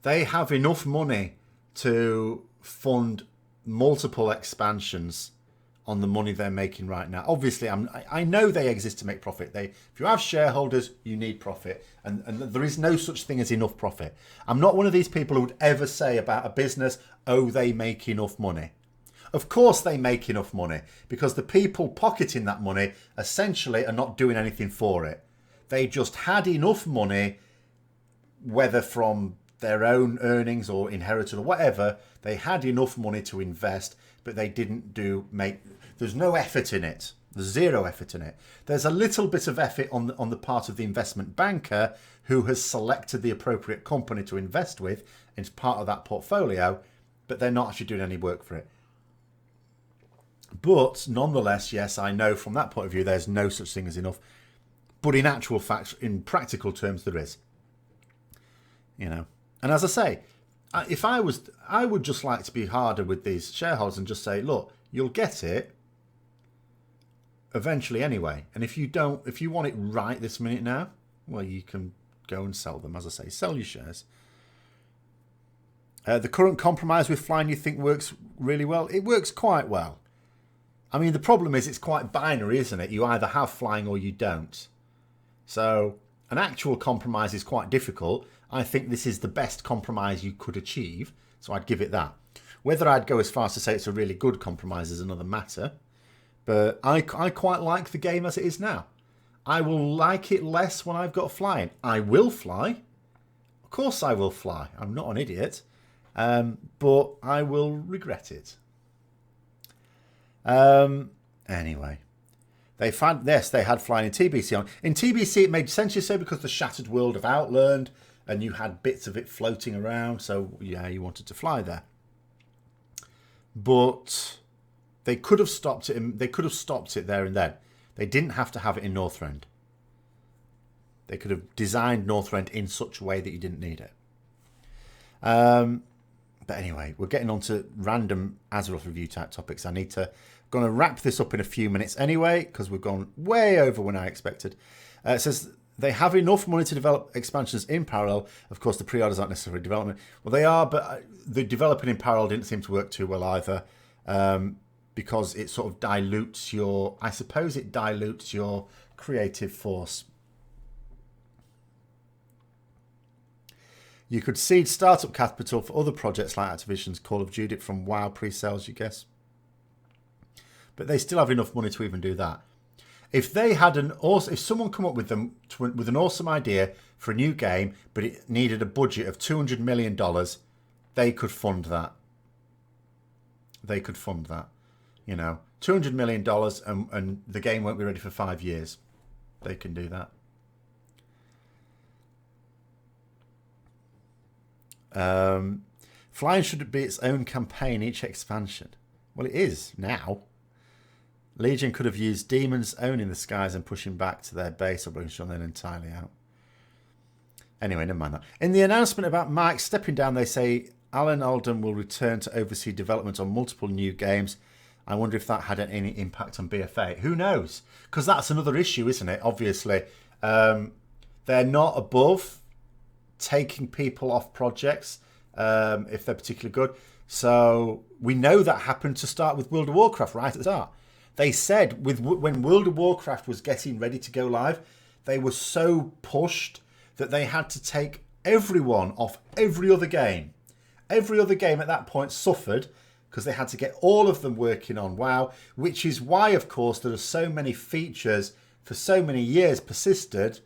They have enough money to fund multiple expansions on the money they're making right now. Obviously, I know they exist to make profit. If you have shareholders, you need profit. And there is no such thing as enough profit. I'm not one of these people who would ever say about a business, oh, they make enough money. Of course they make enough money, because the people pocketing that money essentially are not doing anything for it. They just had enough money, whether from their own earnings or inherited or whatever, they had enough money to invest, but they didn't there's no effort in it. There's zero effort in it. There's a little bit of effort on the part of the investment banker who has selected the appropriate company to invest with as part of that portfolio, but they're not actually doing any work for it. But nonetheless, yes, I know from that point of view, there's no such thing as enough. But in actual fact, in practical terms, there is. And as I say, I would just like to be harder with these shareholders and just say, look, you'll get it eventually anyway. And if you want it right this minute now, well, you can go and sell them. As I say, sell your shares. The current compromise with flying, you think works really well? It works quite well. I mean, the problem is it's quite binary, isn't it? You either have flying or you don't. So an actual compromise is quite difficult. I think this is the best compromise you could achieve, so I'd give it that. Whether I'd go as far as to say it's a really good compromise is another matter, but I quite like the game as it is now. I will like it less when I've got flying. I will fly. Of course I will fly. I'm not an idiot, but I will regret it. Anyway. They had flying in TBC on. In TBC, it made sense, you say, because the shattered world of Outland, and you had bits of it floating around. So, yeah, you wanted to fly there. But they could have stopped it. They could have stopped it there and then. They didn't have to have it in Northrend. They could have designed Northrend in such a way that you didn't need it. But anyway, we're getting on to random Azeroth review type topics. Going to wrap this up in a few minutes anyway, because we've gone way over when I expected. It says they have enough money to develop expansions in parallel. Of course, the pre-orders aren't necessarily development. Well, they are, but the developing in parallel didn't seem to work too well either, because it sort of dilutes your... I suppose it dilutes your creative force. You could seed startup capital for other projects like Activision's Call of Duty from WoW pre-sales, you guess. But they still have enough money to even do that. If they had if someone come up with them with an awesome idea for a new game, but it needed a budget of $200 million, they could fund that. They could fund that. You know, $200 million and the game won't be ready for 5 years. They can do that. Flying should be its own campaign each expansion. Well, it is now. Legion could have used demons owning the skies and pushing back to their base, or bringing them entirely out. Anyway, never mind that. In the announcement about Mike stepping down, they say Alan Alden will return to oversee development on multiple new games. I wonder if that had any impact on BFA. Who knows? Because that's another issue, isn't it? Obviously, they're not above taking people off projects if they're particularly good. So we know that happened to start with World of Warcraft right at the start. They said when World of Warcraft was getting ready to go live, they were so pushed that they had to take everyone off every other game. Every other game at that point suffered because they had to get all of them working on WoW, which is why, of course, there are so many features for so many years persisted,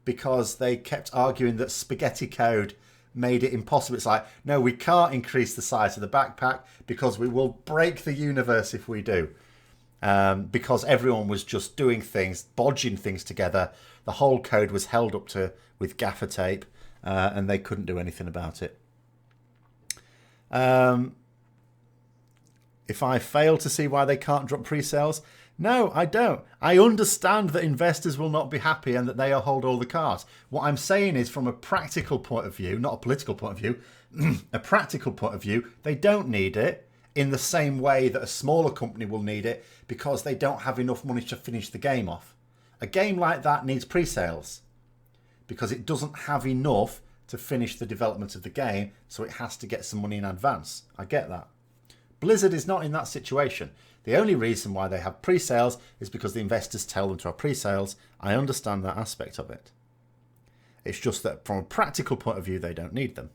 because they kept arguing that spaghetti code made it impossible. It's like, no, we can't increase the size of the backpack because we will break the universe if we do. Because everyone was just doing things, bodging things together. The whole code was held up to with gaffer tape, and they couldn't do anything about it. If I fail to see why they can't drop pre-sales, no, I don't. I understand that investors will not be happy and that they hold all the cards. What I'm saying is, from a practical point of view, not a political point of view, a practical point of view, they don't need it in the same way that a smaller company will need it because they don't have enough money to finish the game off. A game like that needs pre-sales because it doesn't have enough to finish the development of the game, so it has to get some money in advance. I get that. Blizzard is not in that situation. The only reason why they have pre-sales is because the investors tell them to have pre-sales. I understand that aspect of it. It's just that from a practical point of view, they don't need them.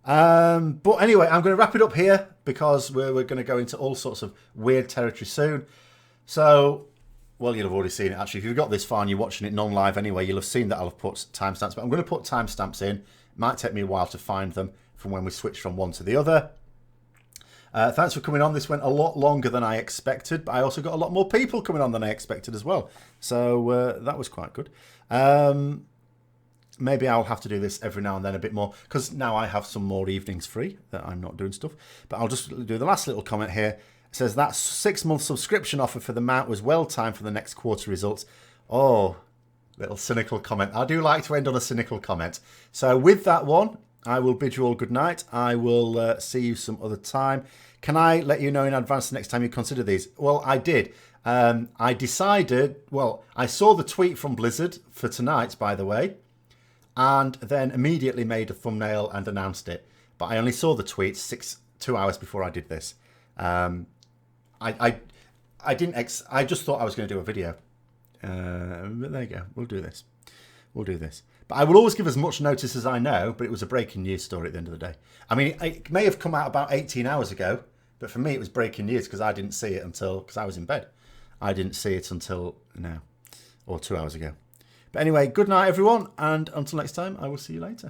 But anyway, I'm going to wrap it up here because we're going to go into all sorts of weird territory soon. So, well, you'll have already seen it actually. If you've got this far and you're watching it non-live anyway, you'll have seen that I'll have put timestamps. But I'm going to put timestamps in. It might take me a while to find them from when we switch from one to the other. Thanks for coming on. This went a lot longer than I expected, but I also got a lot more people coming on than I expected as well. So that was quite good. Maybe I'll have to do this every now and then a bit more, because now I have some more evenings free that I'm not doing stuff. But I'll just do the last little comment here. It says that 6-month subscription offer for the mount was well timed for the next quarter results. Oh, little cynical comment. I do like to end on a cynical comment. So with that one, I will bid you all good night. I will see you some other time. Can I let you know in advance the next time you consider these? Well, I did. I decided, well, I saw the tweet from Blizzard for tonight, by the way, and then immediately made a thumbnail and announced it. But I only saw the tweet 2 hours before I did this. I just thought I was going to do a video. But there you go. We'll do this. We'll do this. But I will always give as much notice as I know, but it was a breaking news story at the end of the day. I mean, it may have come out about 18 hours ago, but for me it was breaking news because I didn't see it because I was in bed. I didn't see it until now, or 2 hours ago. But anyway, good night everyone, and until next time, I will see you later.